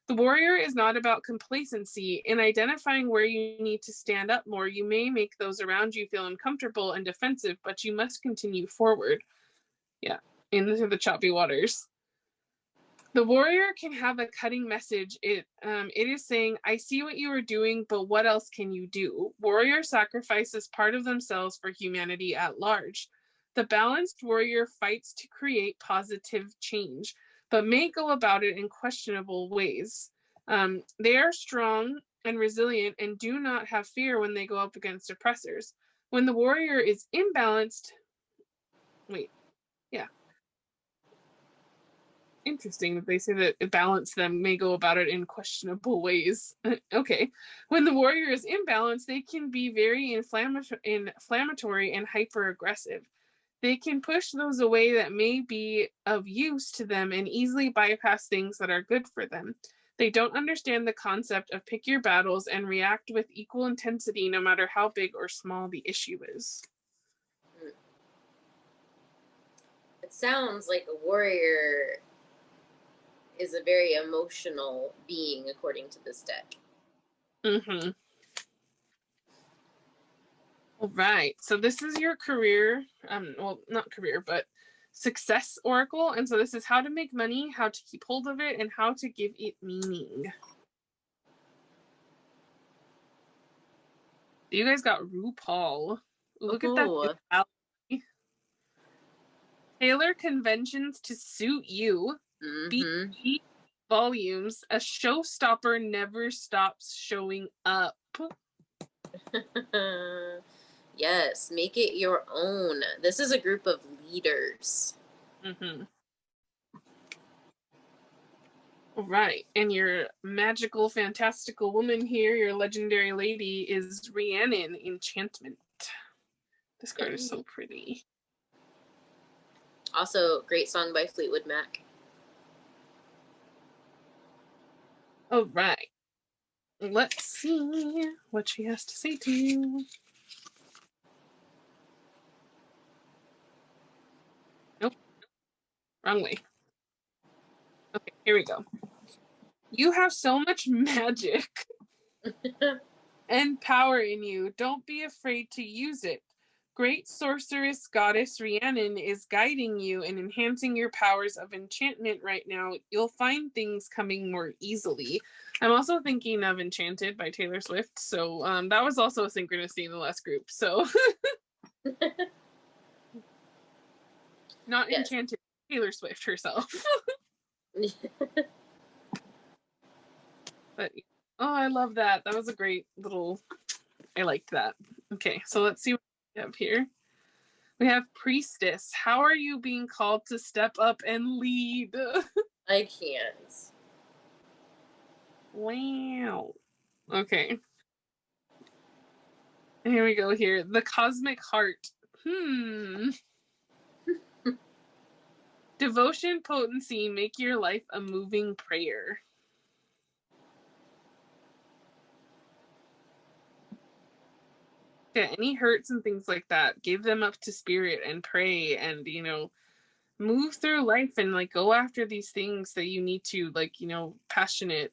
The warrior is not about complacency. In identifying where you need to stand up more, you may make those around you feel uncomfortable and defensive, but you must continue forward. Yeah, into the choppy waters. The warrior can have a cutting message. It is saying, I see what you are doing, but what else can you do? Warrior sacrifices part of themselves for humanity at large. The balanced warrior fights to create positive change, but may go about it in questionable ways. They are strong and resilient and do not have fear when they go up against oppressors. When the warrior is imbalanced, interesting that they say that balance them may go about it in questionable ways. Okay. When the warrior is imbalanced, they can be very inflammatory and hyper aggressive. They can push those away that may be of use to them and easily bypass things that are good for them. They don't understand the concept of pick your battles and react with equal intensity no matter how big or small the issue is. It sounds like a warrior is a very emotional being, according to this deck. Mm-hmm. All right. So this is your career, well, not career, but success oracle. And so this is how to make money, how to keep hold of it, and how to give it meaning. You guys got RuPaul. Look at that. Tailor conventions to suit you. Beat volumes. A showstopper never stops showing up. Yes, make it your own. This is a group of leaders. Mm-hmm. All right. And your magical, fantastical woman here, your legendary lady, is Rhiannon, Enchantment. This card is so pretty. Also, great song by Fleetwood Mac. All right. Let's see what she has to say to you. Nope. Wrong way. Okay, here we go. You have so much magic and power in you. Don't be afraid to use it. Great sorceress goddess Rhiannon is guiding you and enhancing your powers of enchantment right now. You'll find things coming more easily. I'm also thinking of Enchanted by Taylor Swift. So that was also a synchronicity in the last group. So not yes. Enchanted, Taylor Swift herself. But oh, I love that. That was a great little, I liked that. Okay, so let's see what we have here. We have Priestess. How are you being called to step up and lead? I can't. Wow. Okay. Here we go here. The Cosmic Heart. Devotion, potency, make your life a moving prayer. Yeah, any hurts and things like that, give them up to spirit and pray and, you know, move through life and like go after these things that you need to, like, you know, passionate,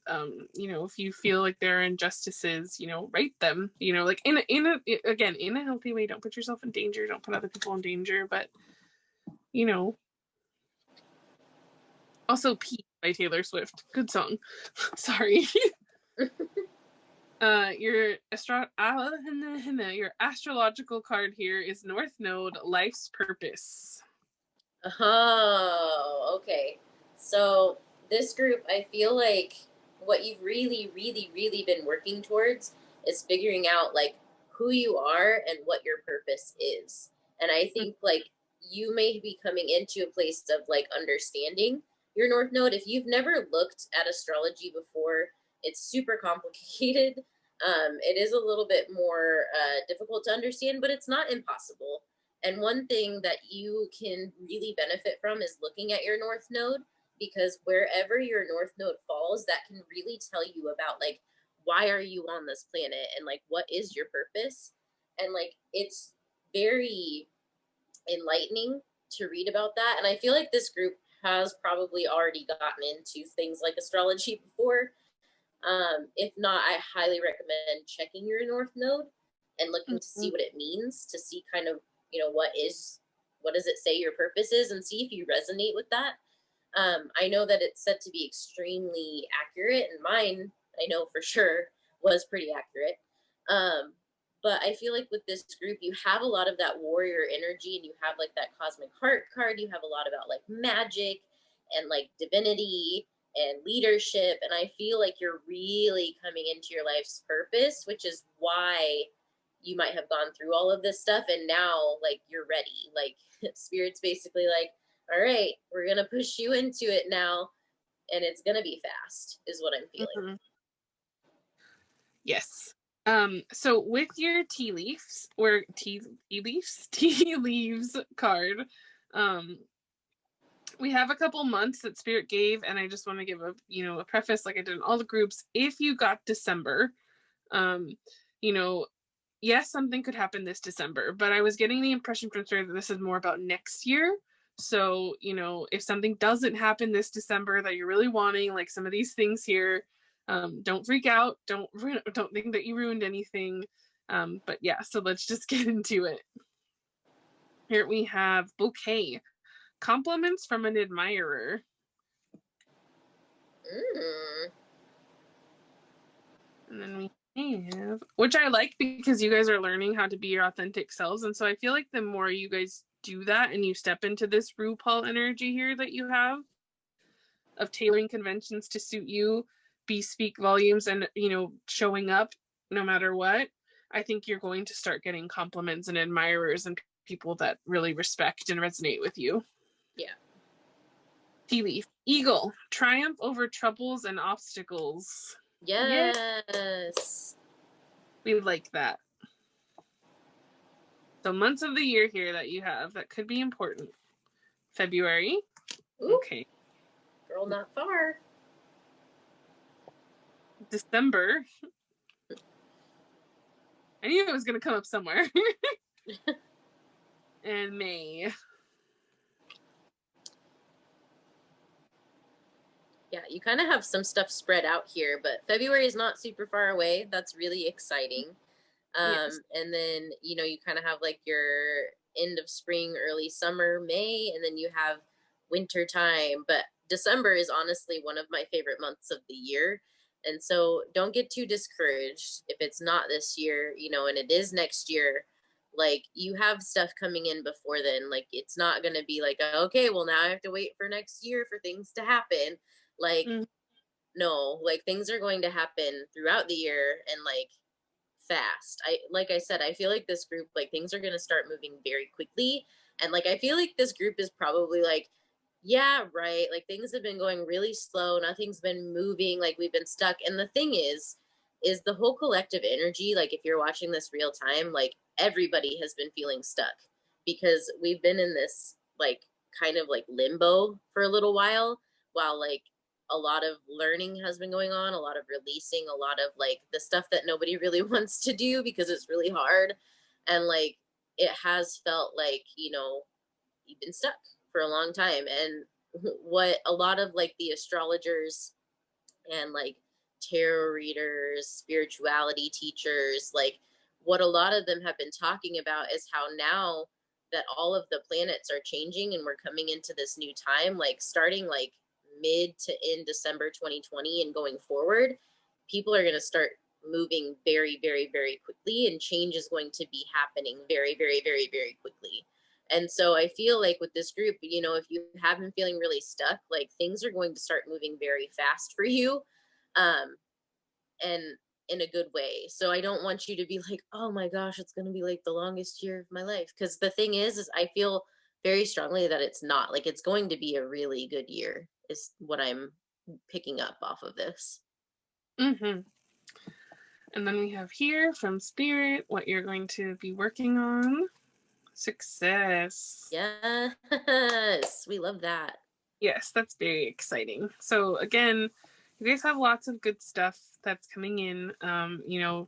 you know, if you feel like there are injustices, you know, right them, you know, like in a healthy way. Don't put yourself in danger, don't put other people in danger, but you know. Also Peace by Taylor Swift, good song. Sorry. Your astrological card here is North Node, Life's Purpose. Oh, okay. So this group, I feel like what you've really, really, really been working towards is figuring out like who you are and what your purpose is. And I think like you may be coming into a place of like understanding your North Node. If you've never looked at astrology before, it's super complicated. It is a little bit more difficult to understand, but it's not impossible. And one thing that you can really benefit from is looking at your North Node, because wherever your North Node falls, that can really tell you about like, why are you on this planet and like, what is your purpose? And like, it's very enlightening to read about that. And I feel like this group has probably already gotten into things like astrology before. If not, I highly recommend checking your North Node and looking to see what it means, to see kind of, you know, what does it say your purpose is, and see if you resonate with that. I know that it's said to be extremely accurate, and mine, I know for sure, was pretty accurate. But I feel like with this group, you have a lot of that warrior energy, and you have like that Cosmic Heart card. You have a lot about like magic and like divinity and leadership. And I feel like you're really coming into your life's purpose, which is why you might have gone through all of this stuff. And now like you're ready. Like Spirit's basically like, all right, we're going to push you into it now. And it's going to be fast is what I'm feeling. Yes. So with your tea leaves or tea leaves card, we have a couple months that Spirit gave, and I just want to give a preface like I did in all the groups. If you got December, you know, yes, something could happen this December, but I was getting the impression from Spirit that this is more about next year. So, if something doesn't happen this December that you're really wanting, like some of these things here, don't freak out. Don't think that you ruined anything. But yeah, so let's just get into it. Here we have bouquet. Compliments from an admirer. And then we have, which I like because you guys are learning how to be your authentic selves. And so I feel like the more you guys do that and you step into this RuPaul energy here that you have of tailoring conventions to suit you, speak volumes, and showing up no matter what, I think you're going to start getting compliments and admirers and people that really respect and resonate with you. Yeah. Tea leaf. Eagle. Triumph over troubles and obstacles. Yes. We like that. So months of the year here that you have that could be important. February. Ooh, okay. Girl, not far. December. I knew it was going to come up somewhere. And May. Yeah, you kind of have some stuff spread out here, but February is not super far away. That's really exciting. Yes. And then, you kind of have like your end of spring, early summer, May, and then you have winter time. But December is honestly one of my favorite months of the year. And so don't get too discouraged if it's not this year, and it is next year. Like, you have stuff coming in before then. Like, it's not going to be like, okay, well, now I have to wait for next year for things to happen. Like, no, like, things are going to happen throughout the year and like fast. Like I said, I feel like this group, like, things are going to start moving very quickly. And like, I feel like this group is probably like, yeah, right. Like, things have been going really slow. Nothing's been moving. Like, we've been stuck. And the thing is the whole collective energy, like, if you're watching this real time, like, everybody has been feeling stuck because we've been in this, like, kind of like limbo for a little while like, a lot of learning has been going on, a lot of releasing, a lot of like the stuff that nobody really wants to do because it's really hard. And like, it has felt like, you've been stuck for a long time. And what a lot of like the astrologers and like tarot readers, spirituality teachers, like, what a lot of them have been talking about is how now that all of the planets are changing and we're coming into this new time, like starting like mid to end December 2020 and going forward, people are going to start moving very, very, very quickly, and change is going to be happening very, very, very, very quickly. And so I feel like with this group, if you have been feeling really stuck, like, things are going to start moving very fast for you, and in a good way. So I don't want you to be like, oh my gosh, it's going to be like the longest year of my life. Because the thing is I feel very strongly that it's not. Like, it's going to be a really good year is what I'm picking up off of this. And then we have here from Spirit what you're going to be working on. Success. Yes, we love that. Yes, that's very exciting. So again, you guys have lots of good stuff that's coming in.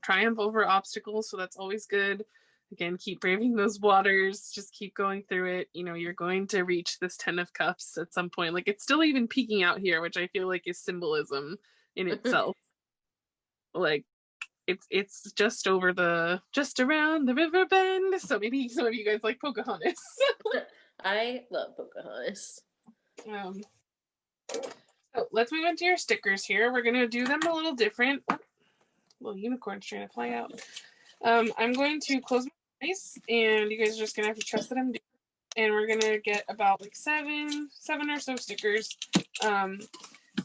Triumph over obstacles, so that's always good. Again, keep braving those waters. Just keep going through it. You're going to reach this 10 of Cups at some point. Like, it's still even peeking out here, which I feel like is symbolism in itself. Like, it's just around the river bend. So maybe some of you guys like Pocahontas. I love Pocahontas. So let's move into your stickers here. We're gonna do them a little different. Oh, little unicorn's trying to fly out. I'm going to close my eyes, and you guys are just gonna have to trust that I'm doing. And we're gonna get about like seven or so stickers.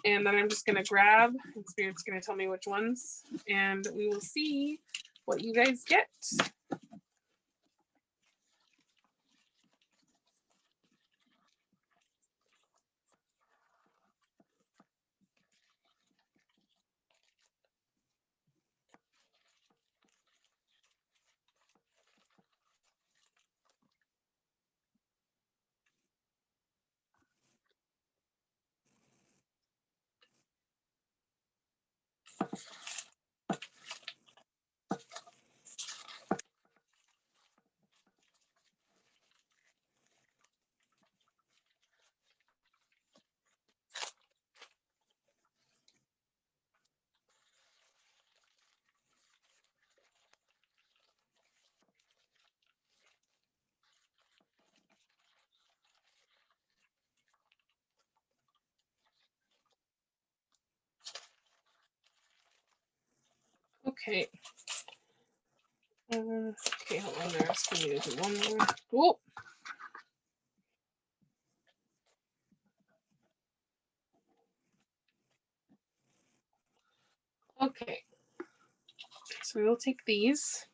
And then I'm just gonna grab, and Spirit's gonna tell me which ones, and we will see what you guys get. Okay. Okay, hold on. They're asking me to do one more. Whoa. Okay. So we will take these.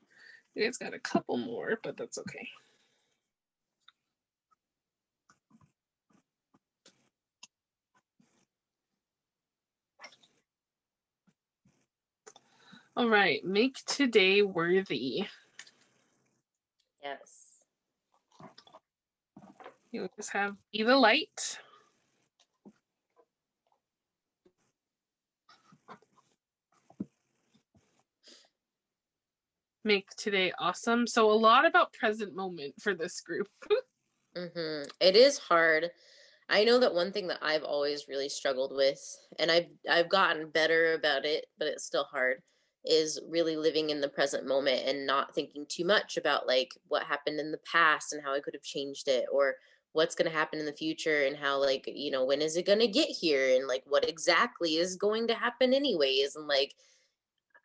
You guys got a couple more, but that's okay. All right. Make today worthy. Yes. You just have be the light. Make today awesome. So a lot about present moment for this group. It is hard. I know that one thing that I've always really struggled with, and I've gotten better about it, but it's still hard, is really living in the present moment and not thinking too much about like what happened in the past and how I could have changed it, or what's going to happen in the future and how, like, when is it going to get here, and like what exactly is going to happen anyways. And like,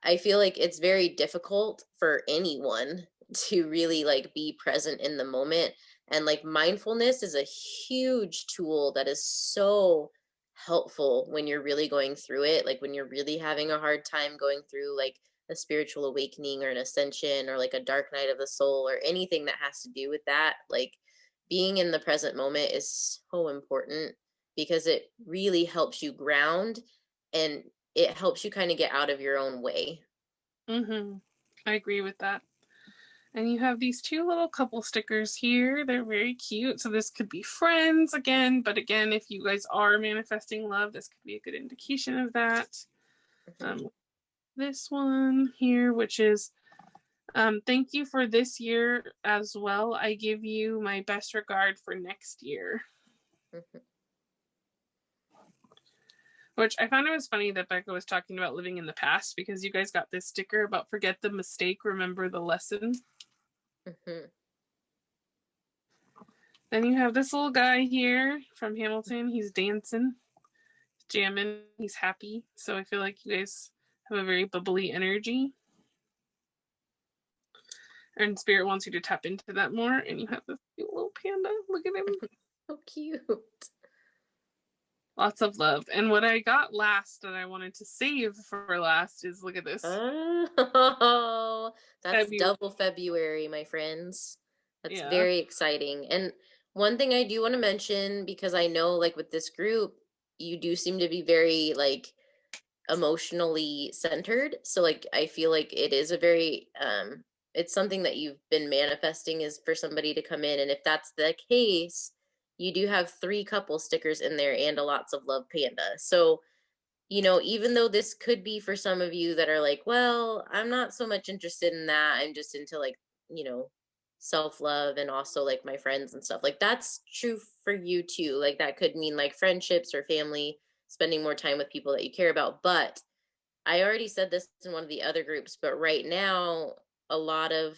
I feel like it's very difficult for anyone to really like be present in the moment. And like mindfulness is a huge tool that is so helpful when you're really going through it. Like when you're really having a hard time going through like a spiritual awakening or an ascension or like a dark night of the soul or anything that has to do with that. Like being in the present moment is so important because it really helps you ground, and it helps you kind of get out of your own way. I agree with that. And you have these two little couple stickers here. They're very cute. So this could be friends again. But again, if you guys are manifesting love, this could be a good indication of that. This one here, which is thank you for this year as well. I give you my best regard for next year. Which I found it was funny that Becca was talking about living in the past, because you guys got this sticker about forget the mistake, remember the lesson. Then you have this little guy here from Hamilton. He's dancing, jamming, he's happy. So I feel like you guys have a very bubbly energy. And Spirit wants you to tap into that more. And you have this cute little panda. Look at him. So cute. Lots of love. And what I got last that I wanted to save for last is, look at this. Oh, that's double February, my friends. That's very exciting. And one thing I do want to mention, because I know like with this group, you do seem to be very like emotionally centered. So like I feel like it is a very it's something that you've been manifesting, is for somebody to come in. And if that's the case, you do have 3 couple stickers in there and a lots of love panda. So, even though this could be for some of you that are like, well, I'm not so much interested in that. I'm just into like, self-love and also like my friends and stuff. Like that's true for you too. Like that could mean like friendships or family, spending more time with people that you care about. But I already said this in one of the other groups, but right now, a lot of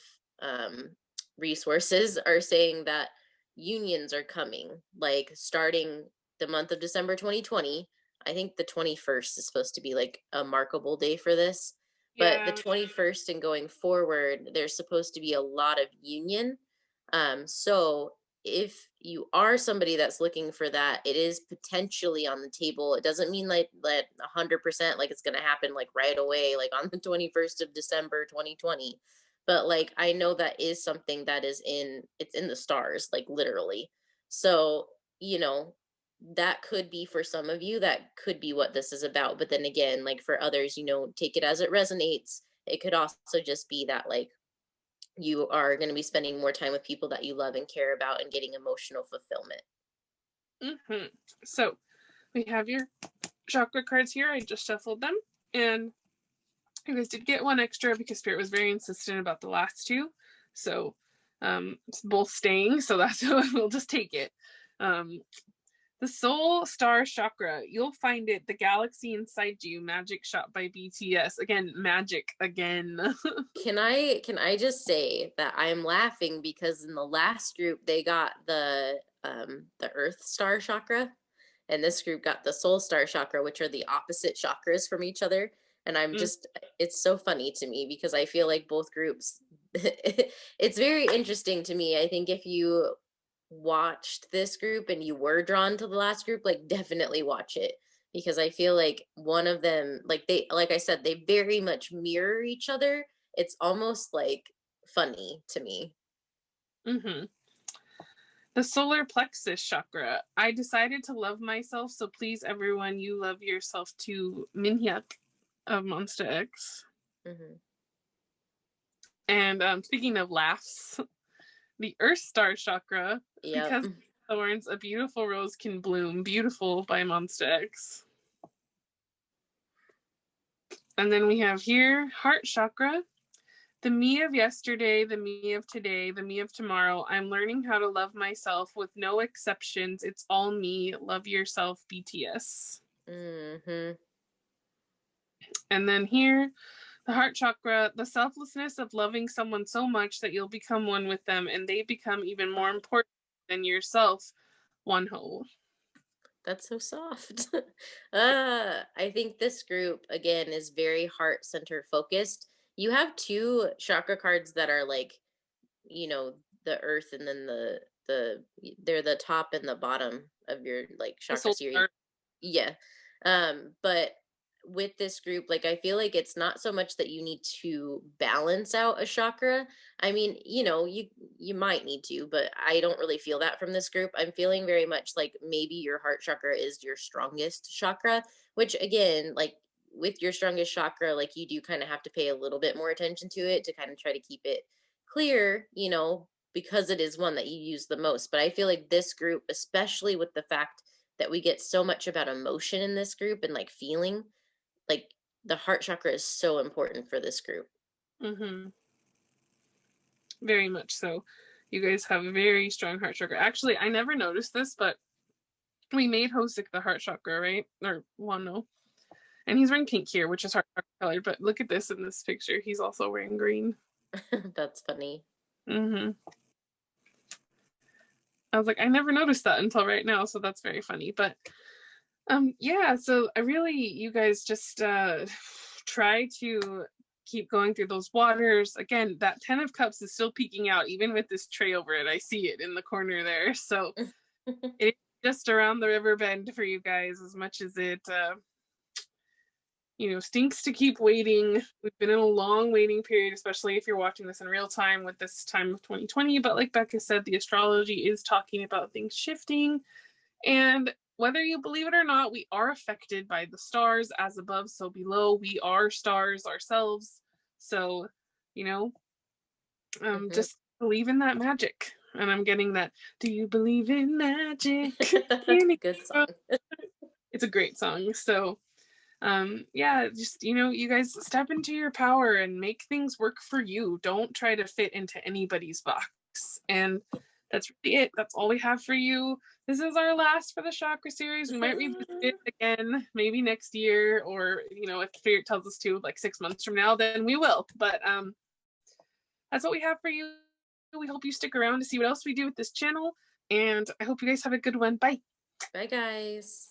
resources are saying that unions are coming, like starting the month of December 2020. I think the 21st is supposed to be like a markable day for this. But the 21st and going forward, there's supposed to be a lot of union. So if you are somebody that's looking for that, it is potentially on the table. It doesn't mean like 100% like it's going to happen like right away, like on the 21st of December 2020. But like I know that is something that it's in the stars, like literally. So, that could be for some of you, that could be what this is about. But then again, like for others, take it as it resonates. It could also just be that like you are going to be spending more time with people that you love and care about and getting emotional fulfillment. So we have your chakra cards here. I just shuffled them, and you guys did get one extra because Spirit was very insistent about the last 2. So it's both staying, so that's we'll just take it. The Soul Star Chakra, you'll find it, the galaxy inside you, magic shot by BTS. Again, magic again. Can I just say that I'm laughing because in the last group they got the Earth Star Chakra, and this group got the Soul Star Chakra, which are the opposite chakras from each other. And I'm Mm. just, it's so funny to me because I feel like both groups, it's very interesting to me. I think if you watched this group and you were drawn to the last group, like definitely watch it because I feel like one of them, like they, like I said, they very much mirror each other. It's almost like funny to me. Hmm. The solar plexus chakra. I decided to love myself, so please, everyone, you love yourself too. Minhyuk of MONSTA X. Hmm. And speaking of laughs, the Earth Star chakra. Yep. Because thorns, a beautiful rose can bloom. Beautiful by MONSTA X. And then we have here heart chakra. The me of yesterday, the me of today, the me of tomorrow. I'm learning how to love myself with no exceptions. It's all me. Love yourself, BTS. Hmm. And then here, the heart chakra, the selflessness of loving someone so much that you'll become one with them and they become even more important than yourself. One whole. That's so soft. I think this group again is very heart center focused. You have two chakra cards that are like, you know, the earth and then the they're the top and the bottom of your like The chakra soul series. heart. Yeah. But with this group, like I feel like it's not so much that you need to balance out a chakra. I mean, you know, you might need to, but I don't really feel that from this group. I'm feeling very much like maybe your heart chakra is your strongest chakra, which again, like with your strongest chakra, like you do kind of have to pay a little bit more attention to it to kind of try to keep it clear, you know, because it is one that you use the most. But I feel like this group, especially with the fact that we get so much about emotion in this group and like feeling, like the heart chakra is so important for this group. Mm-hmm. Very much so. You guys have a very strong heart chakra. Actually, I never noticed this, but we made Hosik the heart chakra, right? Or Wano. And he's wearing pink here, which is heart chakra colored. But look at this in this picture. He's also wearing green. That's funny. Mm-hmm. I was like, I never noticed that until right now, so that's very funny. But yeah, so I really, you guys just try to keep going through those waters. Again, that 10 of Cups is still peeking out, even with this tray over it. I see it in the corner there. So it's just around the river bend for you guys, as much as it stinks to keep waiting. We've been in a long waiting period, especially if you're watching this in real time with this time of 2020. But like Becca said, the astrology is talking about things shifting. And whether you believe it or not, we are affected by the stars, as above, so below. We are stars ourselves. So, you know, Mhm. just believe in that magic. And I'm getting that. Do you believe in magic? Can it Good grow? song. It's a great song. So, yeah, just, you guys step into your power and make things work for you. Don't try to fit into anybody's box. And that's really it. That's all we have for you. This is our last for the chakra series. We might revisit it again maybe next year, or if spirit tells us to, like 6 months from now, then we will. But that's what we have for you. We hope you stick around to see what else we do with this channel, and I hope you guys have a good one. Bye. Bye, guys.